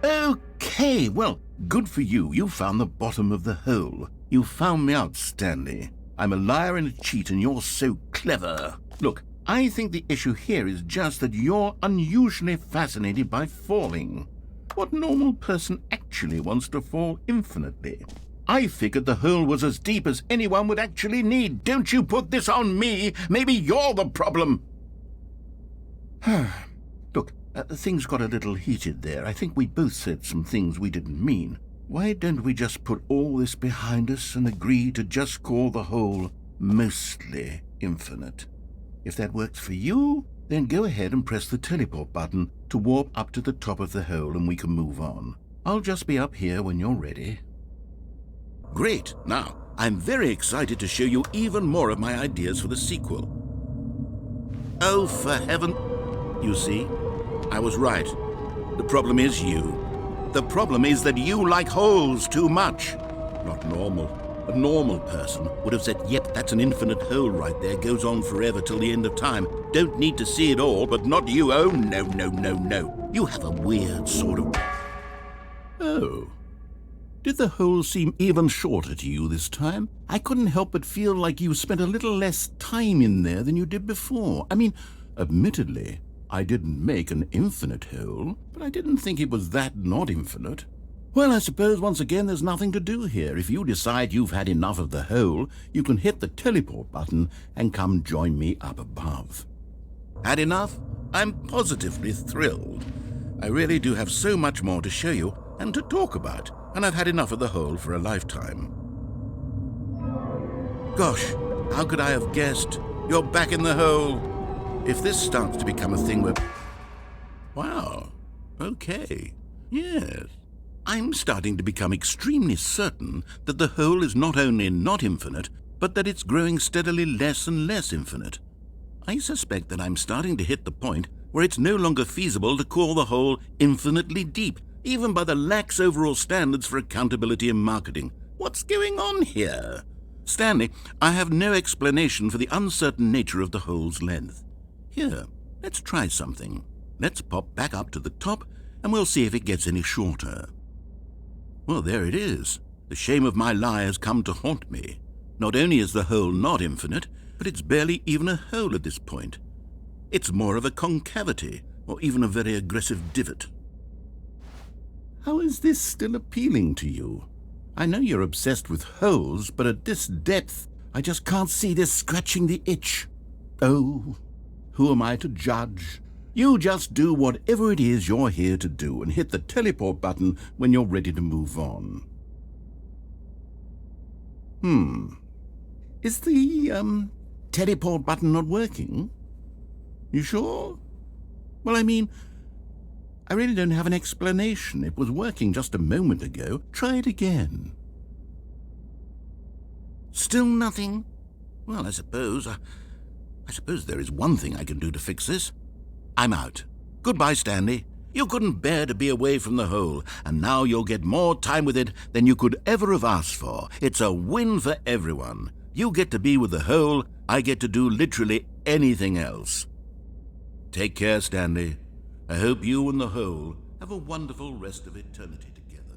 Okay, well, good for you. You found the bottom of the hole. You found me out, Stanley. I'm a liar and a cheat, and you're so clever. Look, I think the issue here is just that you're unusually fascinated by falling. What normal person actually wants to fall infinitely? I figured the hole was as deep as anyone would actually need. Don't you put this on me. Maybe you're the problem. Look, things got a little heated there. I think we both said some things we didn't mean. Why don't we just put all this behind us and agree to just call the hole mostly infinite? If that works for you, then go ahead and press the teleport button to warp up to the top of the hole and we can move on. I'll just be up here when you're ready. Great! Now, I'm very excited to show you even more of my ideas for the sequel. Oh, for heaven... You see, I was right. The problem is you. The problem is that you like holes too much. Not normal. A normal person would have said, yep, that's an infinite hole right there, goes on forever till the end of time. Don't need to see it all, but not you. Oh, no, no, no, no. You have a weird sort of... Oh. Did the hole seem even shorter to you this time? I couldn't help but feel like you spent a little less time in there than you did before. I mean, admittedly, I didn't make an infinite hole, but I didn't think it was that not infinite. Well, I suppose once again there's nothing to do here. If you decide you've had enough of the hole, you can hit the teleport button and come join me up above. Had enough? I'm positively thrilled. I really do have so much more to show you and to talk about, and I've had enough of the hole for a lifetime. Gosh, how could I have guessed? You're back in the hole. If this starts to become a thing where... Wow, okay, yes. I'm starting to become extremely certain that the hole is not only not infinite, but that it's growing steadily less and less infinite. I suspect that I'm starting to hit the point where it's no longer feasible to call the hole infinitely deep, even by the lax overall standards for accountability in marketing. What's going on here? Stanley, I have no explanation for the uncertain nature of the hole's length. Here, let's try something. Let's pop back up to the top, and we'll see if it gets any shorter. Well, there it is. The shame of my lie has come to haunt me. Not only is the hole not infinite, but it's barely even a hole at this point. It's more of a concavity, or even a very aggressive divot. How is this still appealing to you? I know you're obsessed with holes, but at this depth, I just can't see this scratching the itch. Oh, who am I to judge? You just do whatever it is you're here to do and hit the teleport button when you're ready to move on. Is the, teleport button not working? You sure? Well, I mean, I really don't have an explanation. It was working just a moment ago. Try it again. Still nothing? Well, I suppose there is one thing I can do to fix this. I'm out. Goodbye, Stanley. You couldn't bear to be away from the hole, and now you'll get more time with it than you could ever have asked for. It's a win for everyone. You get to be with the hole, I get to do literally anything else. Take care, Stanley. I hope you and the hole have a wonderful rest of eternity together.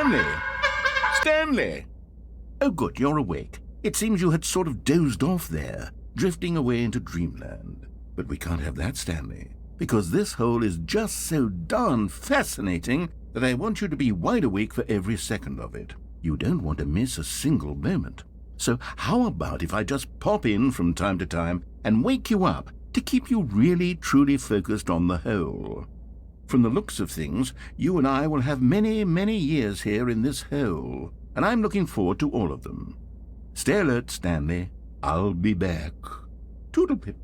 Stanley! Stanley! Oh, good, you're awake. It seems you had sort of dozed off there, drifting away into dreamland. But we can't have that, Stanley, because this hole is just so darn fascinating that I want you to be wide awake for every second of it. You don't want to miss a single moment. So how about if I just pop in from time to time and wake you up to keep you really, truly focused on the hole? From the looks of things, you and I will have many, many years here in this hole, and I'm looking forward to all of them. Stay alert, Stanley. I'll be back. Toodle-pip.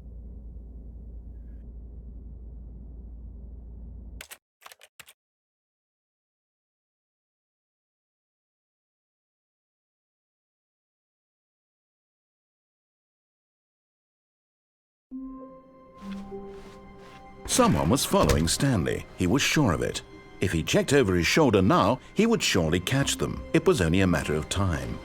Someone was following Stanley. He was sure of it. If he checked over his shoulder now, he would surely catch them. It was only a matter of time.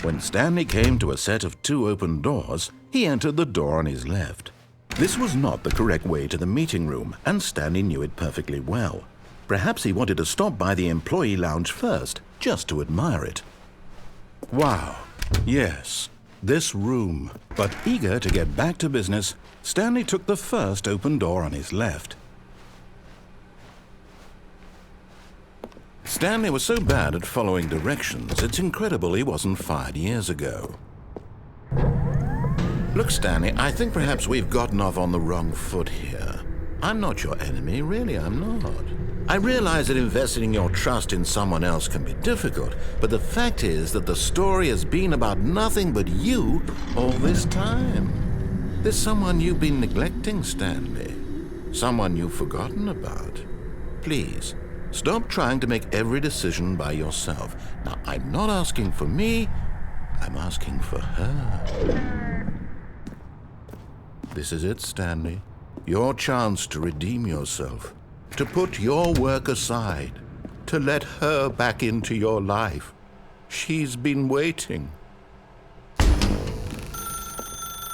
When Stanley came to a set of 2 open doors, he entered the door on his left. This was not the correct way to the meeting room, and Stanley knew it perfectly well. Perhaps he wanted to stop by the employee lounge first, just to admire it. Wow, yes, this room. But eager to get back to business, Stanley took the first open door on his left. Stanley was so bad at following directions, it's incredible he wasn't fired years ago. Look, Stanley, I think perhaps we've gotten off on the wrong foot here. I'm not your enemy, really, I'm not. I realize that investing your trust in someone else can be difficult, but the fact is that the story has been about nothing but you all this time. There's someone you've been neglecting, Stanley. Someone you've forgotten about. Please, stop trying to make every decision by yourself. Now, I'm not asking for me, I'm asking for her. This is it, Stanley. Your chance to redeem yourself, to put your work aside, to let her back into your life. She's been waiting.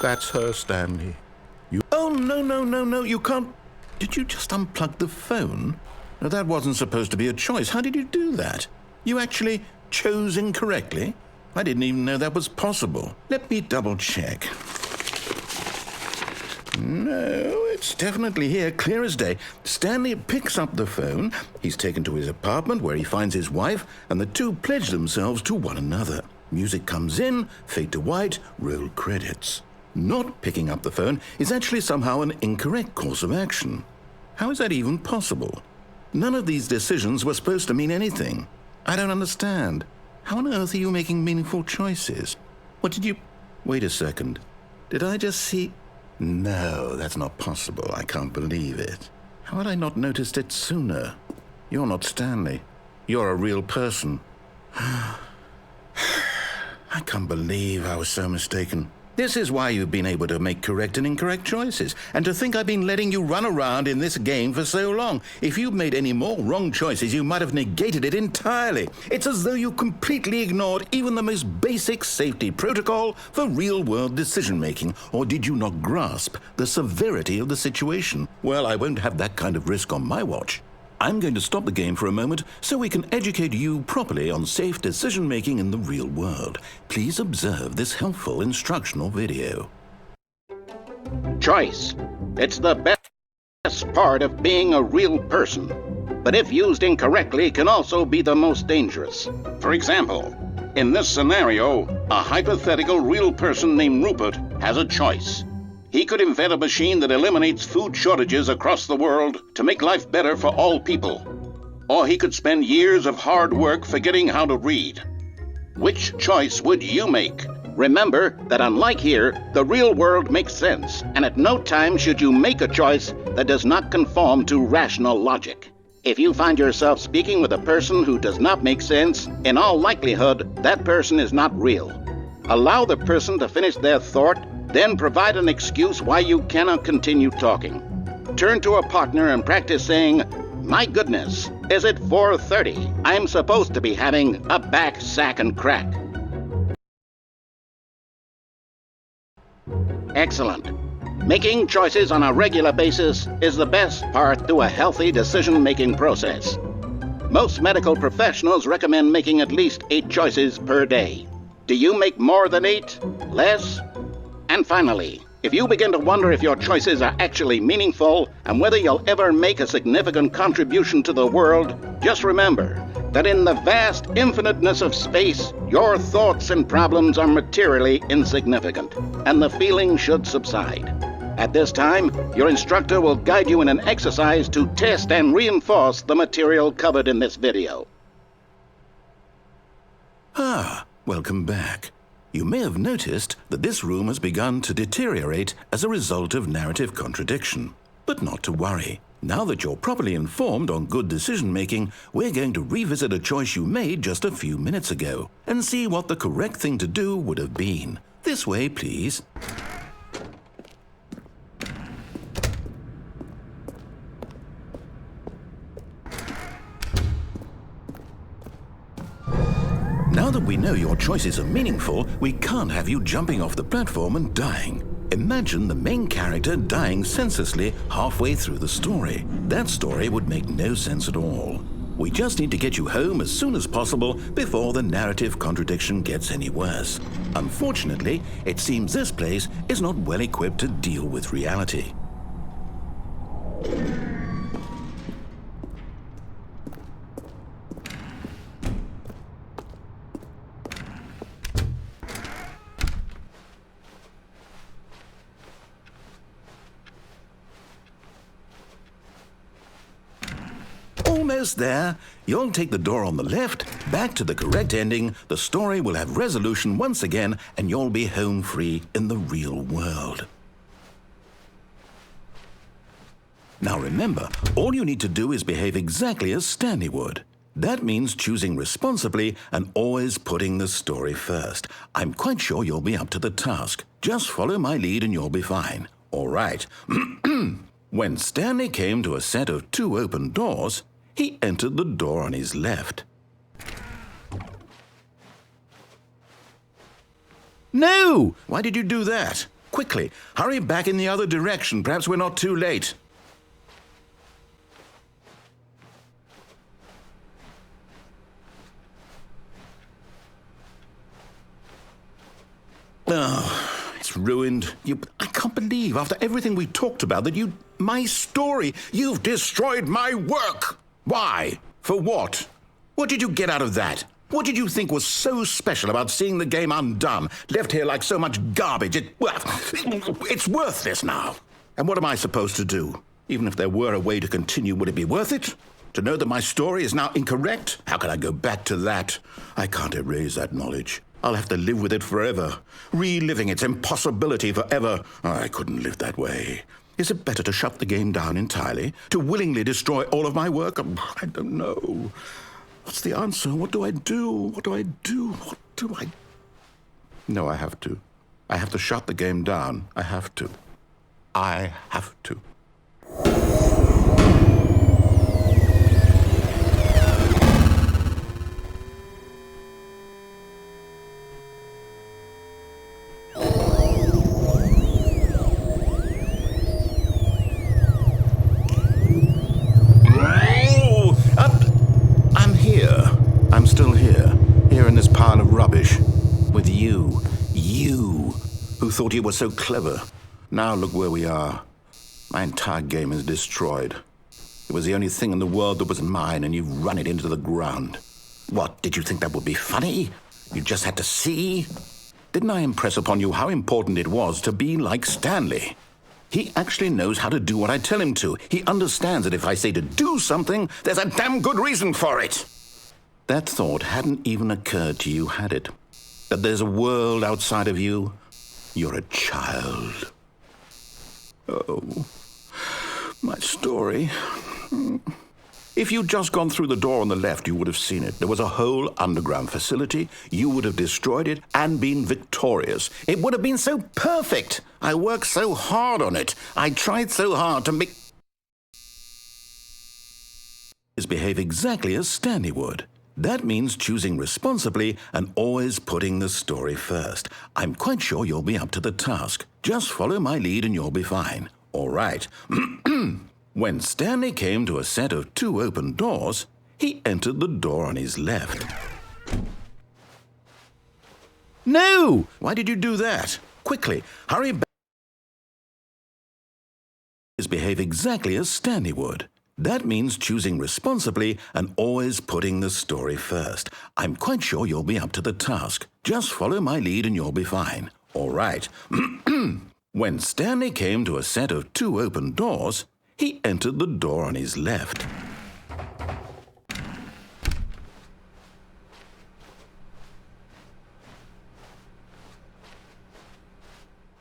That's her, Stanley. Oh, no, you can't. Did you just unplug the phone? No, that wasn't supposed to be a choice. How did you do that? You actually chose incorrectly? I didn't even know that was possible. Let me double check. No, it's definitely here, clear as day. Stanley picks up the phone. He's taken to his apartment where he finds his wife, and the two pledge themselves to one another. Music comes in, fade to white, roll credits. Not picking up the phone is actually somehow an incorrect course of action. How is that even possible? None of these decisions were supposed to mean anything. I don't understand. How on earth are you making meaningful choices? What did you... Wait a second. Did I just see... No, that's not possible. I can't believe it. How had I not noticed it sooner? You're not Stanley. You're a real person. I can't believe I was so mistaken. This is why you've been able to make correct and incorrect choices. And to think I've been letting you run around in this game for so long. If you'd made any more wrong choices, you might have negated it entirely. It's as though you completely ignored even the most basic safety protocol for real-world decision-making. Or did you not grasp the severity of the situation? Well, I won't have that kind of risk on my watch. I'm going to stop the game for a moment so we can educate you properly on safe decision-making in the real world. Please observe this helpful instructional video. Choice. It's the best part of being a real person. But if used incorrectly, it can also be the most dangerous. For example, in this scenario, a hypothetical real person named Rupert has a choice. He could invent a machine that eliminates food shortages across the world to make life better for all people. Or he could spend years of hard work forgetting how to read. Which choice would you make? Remember that unlike here, the real world makes sense, and at no time should you make a choice that does not conform to rational logic. If you find yourself speaking with a person who does not make sense, in all likelihood, that person is not real. Allow the person to finish their thought, then provide an excuse why you cannot continue talking. Turn to a partner and practice saying, My goodness, is it 4:30? I'm supposed to be having a back, sack, and crack. Excellent. Making choices on a regular basis is the best part to a healthy decision-making process. Most medical professionals recommend making at least 8 choices per day. Do you make more than 8? Less? And finally, if you begin to wonder if your choices are actually meaningful and whether you'll ever make a significant contribution to the world, just remember that in the vast infiniteness of space, your thoughts and problems are materially insignificant, and the feeling should subside. At this time, your instructor will guide you in an exercise to test and reinforce the material covered in this video. Ah, welcome back. You may have noticed that this room has begun to deteriorate as a result of narrative contradiction. But not to worry. Now that you're properly informed on good decision-making, we're going to revisit a choice you made just a few minutes ago and see what the correct thing to do would have been. This way, please. Now that we know your choices are meaningful, we can't have you jumping off the platform and dying. Imagine the main character dying senselessly halfway through the story. That story would make no sense at all. We just need to get you home as soon as possible before the narrative contradiction gets any worse. Unfortunately, it seems this place is not well equipped to deal with reality. Almost there. You'll take the door on the left, back to the correct ending, the story will have resolution once again, and you'll be home free in the real world. Now remember, all you need to do is behave exactly as Stanley would. That means choosing responsibly and always putting the story first. I'm quite sure you'll be up to the task. Just follow my lead and you'll be fine. All right. When Stanley came to a set of 2 open doors, he entered the door on his left. No! Why did you do that? Quickly, hurry back in the other direction. Perhaps we're not too late. Oh, it's ruined. I can't believe, after everything we talked about, that my story, you've destroyed my work. Why? For what? What did you get out of that? What did you think was so special about seeing the game undone, left here like so much garbage? It's worthless now. And what am I supposed to do? Even if there were a way to continue, would it be worth it? To know that my story is now incorrect? How can I go back to that? I can't erase that knowledge. I'll have to live with it forever, reliving its impossibility forever. I couldn't live that way. Is it better to shut the game down entirely? To willingly destroy all of my work? I don't know. What's the answer? What do I do? What do I do? What do I... No, I have to. I have to shut the game down. I have to. I have to. I'm still here in this pile of rubbish, with you, who thought you were so clever. Now look where we are. My entire game is destroyed. It was the only thing in the world that was mine, and you've run it into the ground. What, did you think that would be funny? You just had to see? Didn't I impress upon you how important it was to be like Stanley? He actually knows how to do what I tell him to. He understands that if I say to do something, there's a damn good reason for it. That thought hadn't even occurred to you, had it? That there's a world outside of you? You're a child. Oh, my story. If you'd just gone through the door on the left, you would have seen it. There was a whole underground facility. You would have destroyed it and been victorious. It would have been so perfect. I worked so hard on it. I tried so hard to make... is behave exactly as Stanley would. That means choosing responsibly and always putting the story first. I'm quite sure you'll be up to the task. Just follow my lead and you'll be fine. All right. When Stanley came to a set of 2 open doors, he entered the door on his left. No! Why did you do that? Quickly, hurry back. Behave exactly as Stanley would. That means choosing responsibly and always putting the story first. I'm quite sure you'll be up to the task. Just follow my lead and you'll be fine. All right. When Stanley came to a set of 2 open doors, he entered the door on his left.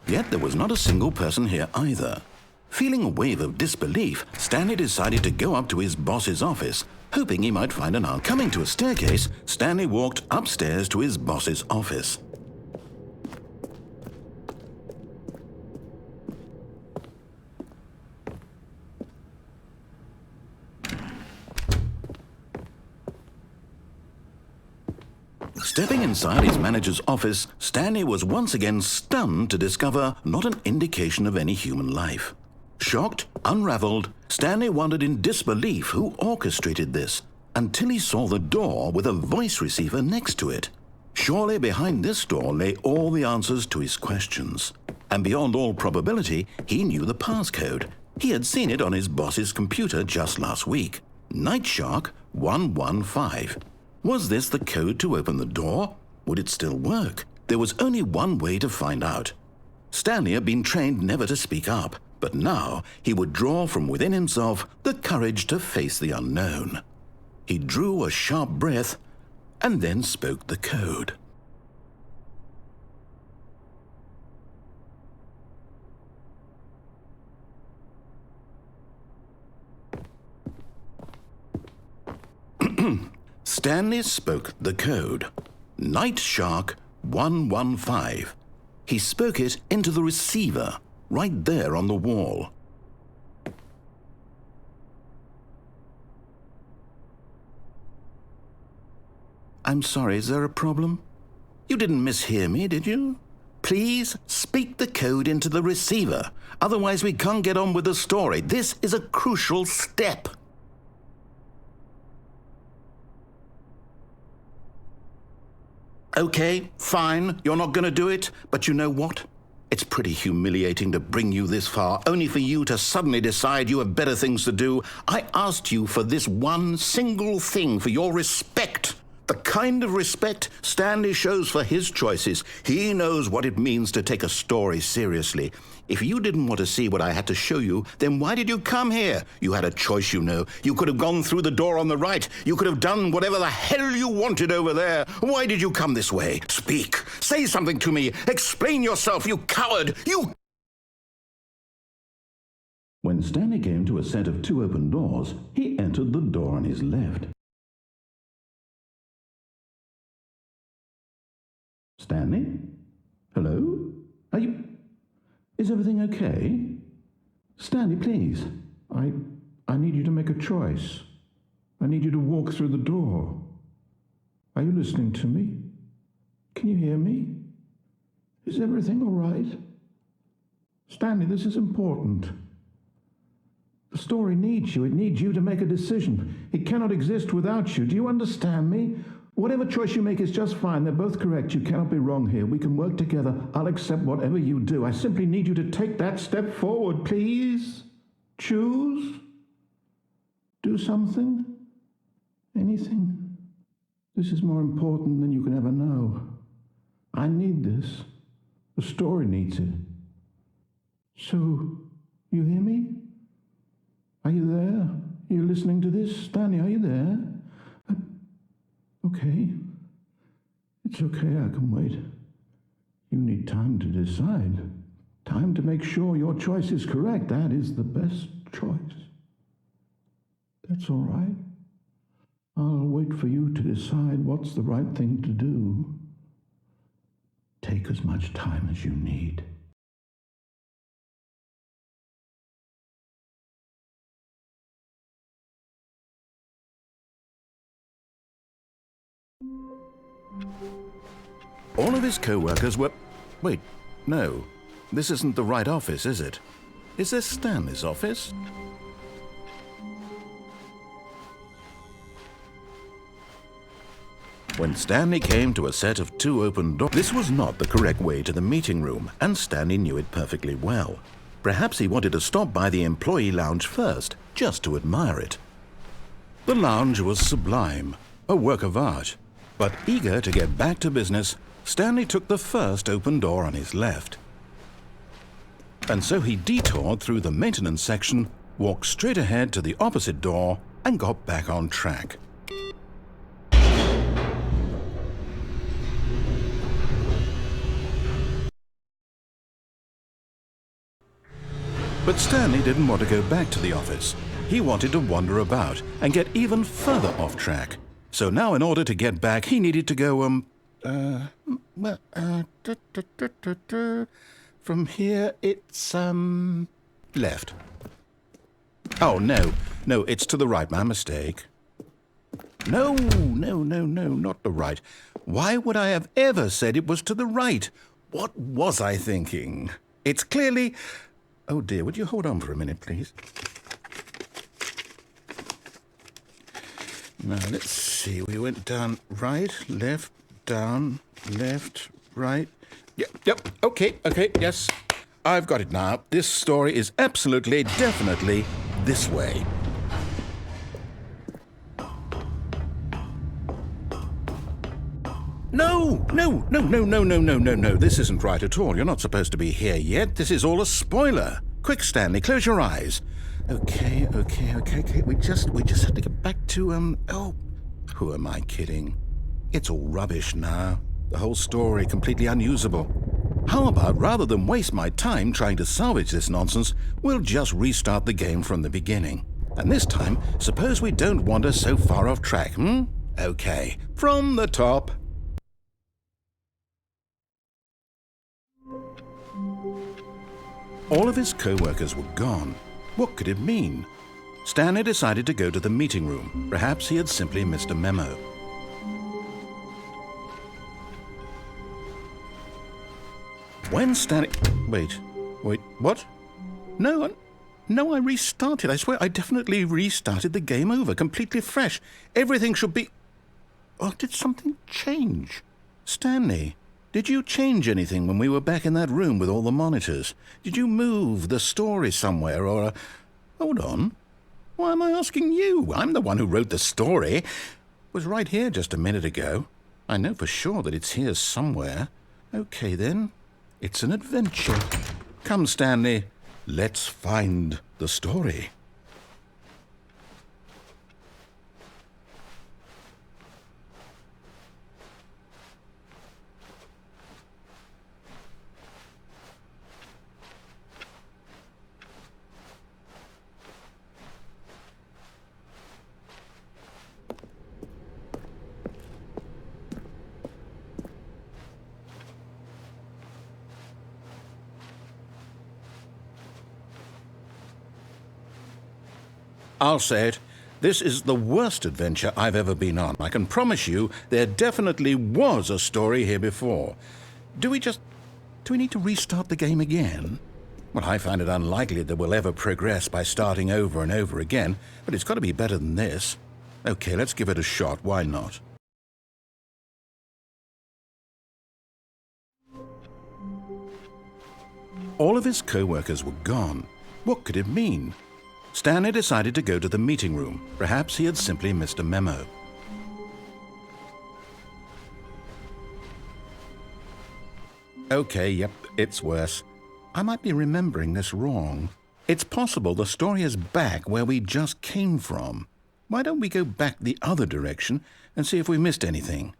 Yet there was not a single person here either. Feeling a wave of disbelief, Stanley decided to go up to his boss's office, hoping he might find an answer. Coming to a staircase, Stanley walked upstairs to his boss's office. Stepping inside his manager's office, Stanley was once again stunned to discover not an indication of any human life. Shocked, unraveled, Stanley wondered in disbelief who orchestrated this, until he saw the door with a voice receiver next to it. Surely behind this door lay all the answers to his questions. And beyond all probability, he knew the passcode. He had seen it on his boss's computer just last week. Nightshark 115. Was this the code to open the door? Would it still work? There was only one way to find out. Stanley had been trained never to speak up, but now he would draw from within himself the courage to face the unknown. He drew a sharp breath and then spoke the code. Stanley spoke the code. Nightshark 115. He spoke it into the receiver, right there on the wall. I'm sorry, is there a problem? You didn't mishear me, did you? Please speak the code into the receiver. Otherwise we can't get on with the story. This is a crucial step. Okay, fine, you're not going to do it, but you know what? It's pretty humiliating to bring you this far, only for you to suddenly decide you have better things to do. I asked you for this one single thing, for your respect. The kind of respect Stanley shows for his choices. He knows what it means to take a story seriously. If you didn't want to see what I had to show you, then why did you come here? You had a choice, you know. You could have gone through the door on the right. You could have done whatever the hell you wanted over there. Why did you come this way? Speak. Say something to me. Explain yourself, you coward. You... When Stanley came to a set of 2 open doors, he entered the door on his left. Stanley? Hello? Are you... Is everything okay? Stanley, please. I need you to make a choice. I need you to walk through the door. Are you listening to me? Can you hear me? Is everything all right? Stanley, this is important. The story needs you. It needs you to make a decision. It cannot exist without you. Do you understand me? Whatever choice you make is just fine. They're both correct. You cannot be wrong here. We can work together. I'll accept whatever you do. I simply need you to take that step forward, please. Choose. Do something. Anything. This is more important than you can ever know. I need this. The story needs it. So, you hear me? Are you there? Are you listening to this? Stanley, are you there? Okay. It's okay, I can wait. You need time to decide. Time to make sure your choice is correct. That is the best choice. That's all right. I'll wait for you to decide what's the right thing to do. Take as much time as you need. All of his co-workers were... Wait, no. This isn't the right office, is it? Is this Stanley's office? When Stanley came to a set of 2 open doors, this was not the correct way to the meeting room, and Stanley knew it perfectly well. Perhaps he wanted to stop by the employee lounge first, just to admire it. The lounge was sublime, a work of art. But eager to get back to business, Stanley took the first open door on his left. And so he detoured through the maintenance section, walked straight ahead to the opposite door, and got back on track. But Stanley didn't want to go back to the office. He wanted to wander about and get even further off track. So now in order to get back, he needed to go, from here it's, left. Oh, no, it's to the right, my mistake. No, not the right. Why would I have ever said it was to the right? What was I thinking? It's clearly... Oh dear, would you hold on for a minute, please? Now, let's see. We went down right, left, down, left, right. Yep, okay, yes. I've got it now. This story is absolutely, definitely this way. No. This isn't right at all. You're not supposed to be here yet. This is all a spoiler. Quick, Stanley, close your eyes. Okay. We just have to get back to, oh, who am I kidding? It's all rubbish now. The whole story completely unusable. How about, rather than waste my time trying to salvage this nonsense, we'll just restart the game from the beginning. And this time, suppose we don't wander so far off track, Okay, from the top. All of his co-workers were gone. What could it mean? Stanley decided to go to the meeting room. Perhaps he had simply missed a memo. When Stanley... Wait, what? No, I restarted. I swear I definitely restarted the game over, completely fresh. Everything should be... Oh, did something change? Stanley... Did you change anything when we were back in that room with all the monitors? Did you move the story somewhere or... Hold on. Why am I asking you? I'm the one who wrote the story. It was right here just a minute ago. I know for sure that it's here somewhere. Okay, then. It's an adventure. Come, Stanley. Let's find the story. I'll say it. This is the worst adventure I've ever been on. I can promise you there definitely was a story here before. Do we need to restart the game again? Well, I find it unlikely that we'll ever progress by starting over and over again, but it's got to be better than this. Okay, let's give it a shot. Why not? All of his co-workers were gone. What could it mean? Stanley decided to go to the meeting room. Perhaps he had simply missed a memo. Okay, yep, it's worse. I might be remembering this wrong. It's possible the story is back where we just came from. Why don't we go back the other direction and see if we missed anything?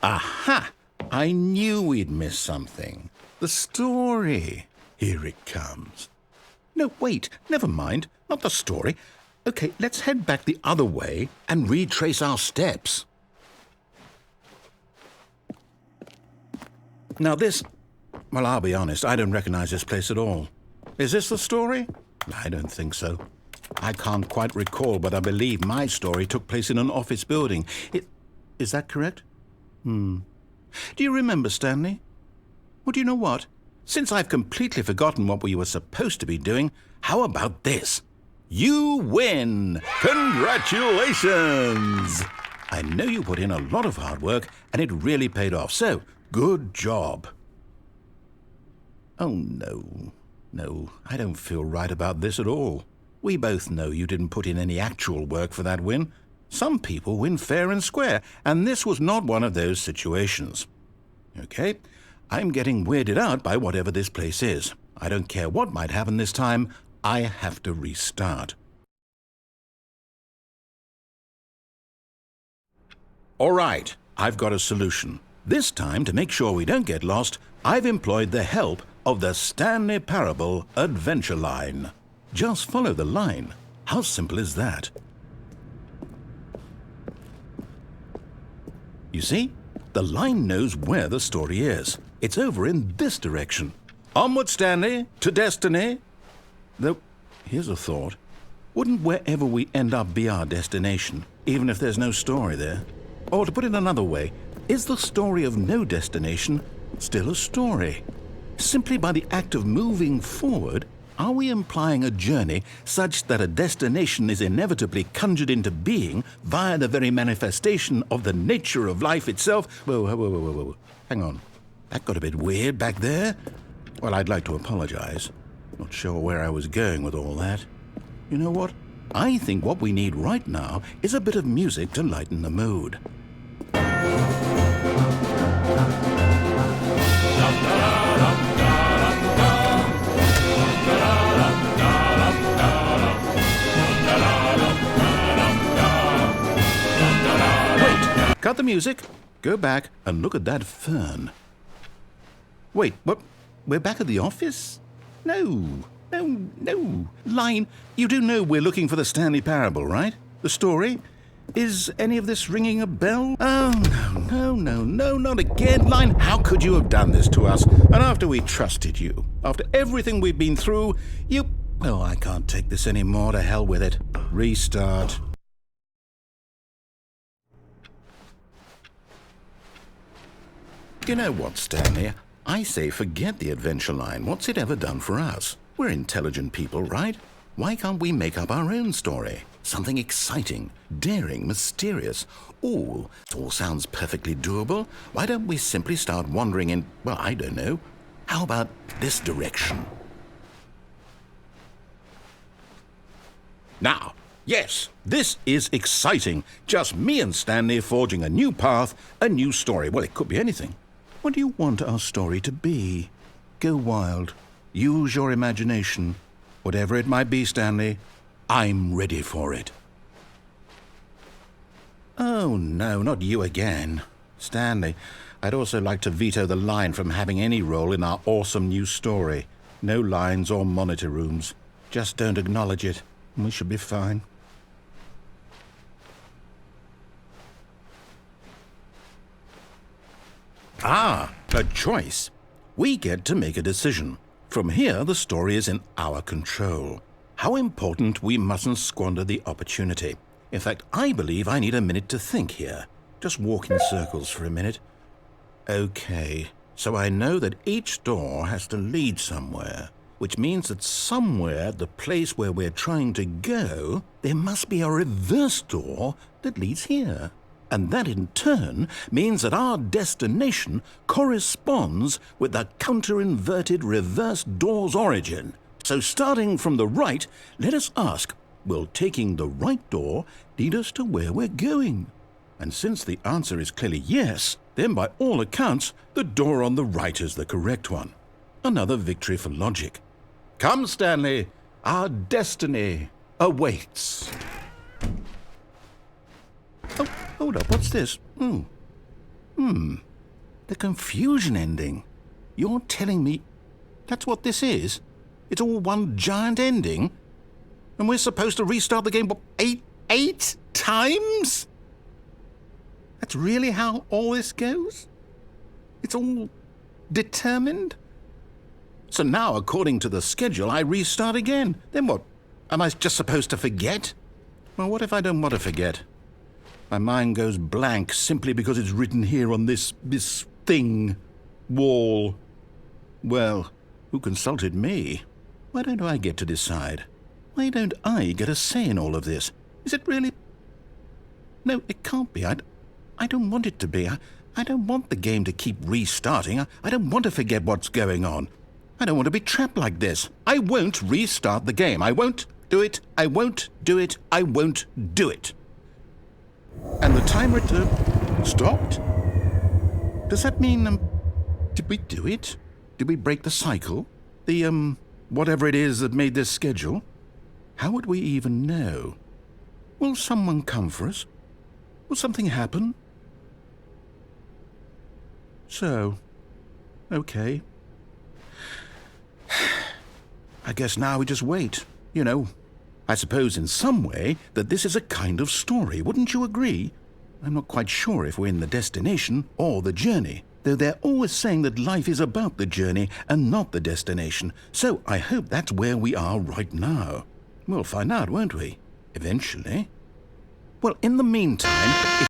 Aha! I knew we'd miss something. The story. Here it comes. No, wait, never mind. Not the story. Okay, let's head back the other way and retrace our steps. Now this... Well, I'll be honest, I don't recognize this place at all. Is this the story? I don't think so. I can't quite recall, but I believe my story took place in an office building. Is that correct? Do you remember, Stanley? Well, do you know what? Since I've completely forgotten what we were supposed to be doing, how about this? You win! Congratulations! I know you put in a lot of hard work, and it really paid off, so good job. Oh, no. No, I don't feel right about this at all. We both know you didn't put in any actual work for that win. Some people win fair and square, and this was not one of those situations. Okay, I'm getting weirded out by whatever this place is. I don't care what might happen this time. I have to restart. All right, I've got a solution. This time, to make sure we don't get lost, I've employed the help of the Stanley Parable adventure line. Just follow the line. How simple is that? You see? The line knows where the story is. It's over in this direction. Onward, Stanley, to destiny. Though, here's a thought. Wouldn't wherever we end up be our destination, even if there's no story there? Or to put it another way, is the story of no destination still a story? Simply by the act of moving forward, are we implying a journey such that a destination is inevitably conjured into being via the very manifestation of the nature of life itself? Whoa. Hang on. That got a bit weird back there. Well, I'd like to apologize. Not sure where I was going with all that. You know what? I think what we need right now is a bit of music to lighten the mood. Cut the music, go back and look at that fern. Wait, what? We're back at the office? No. Line, you do know we're looking for the Stanley Parable, right? The story? Is any of this ringing a bell? Oh, no, not again. Line, how could you have done this to us? And after we trusted you, after everything we've been through, you... Oh, I can't take this anymore. To hell with it. Restart. You know what, Stanley? I say forget the adventure line. What's it ever done for us? We're intelligent people, right? Why can't we make up our own story? Something exciting, daring, mysterious. Ooh, it all sounds perfectly doable. Why don't we simply start wandering in, well, I don't know. How about this direction? Now, yes, this is exciting. Just me and Stanley forging a new path, a new story. Well, it could be anything. What do you want our story to be? Go wild. Use your imagination. Whatever it might be, Stanley, I'm ready for it. Oh, no, not you again. Stanley, I'd also like to veto the line from having any role in our awesome new story. No lines or monitor rooms. Just don't acknowledge it, and we should be fine. Ah, a choice. We get to make a decision. From here, the story is in our control. How important we mustn't squander the opportunity. In fact, I believe I need a minute to think here. Just walk in circles for a minute. Okay, so I know that each door has to lead somewhere, which means that somewhere, the place where we're trying to go, there must be a reverse door that leads here. And that in turn means that our destination corresponds with the counter-inverted reverse door's origin. So starting from the right, let us ask, will taking the right door lead us to where we're going? And since the answer is clearly yes, then by all accounts, the door on the right is the correct one. Another victory for logic. Come, Stanley, our destiny awaits. Oh, hold up, what's this? The confusion ending. You're telling me that's what this is? It's all one giant ending? And we're supposed to restart the game, what, eight times? That's really how all this goes? It's all determined? So now, according to the schedule, I restart again. Then what? Am I just supposed to forget? Well, what if I don't want to forget? My mind goes blank simply because it's written here on this thing, wall. Well, who consulted me? Why don't I get to decide? Why don't I get a say in all of this? Is it really? No, it can't be. I don't want it to be. I don't want the game to keep restarting. I don't want to forget what's going on. I don't want to be trapped like this. I won't restart the game. I won't do it. I won't do it. I won't do it. And the timer stopped? Does that mean, did we do it? Did we break the cycle? The, whatever it is that made this schedule? How would we even know? Will someone come for us? Will something happen? So, okay. I guess now we just wait, you know. I suppose in some way that this is a kind of story, wouldn't you agree? I'm not quite sure if we're in the destination or the journey, though they're always saying that life is about the journey and not the destination, so I hope that's where we are right now. We'll find out, won't we? Eventually. Well, in the meantime...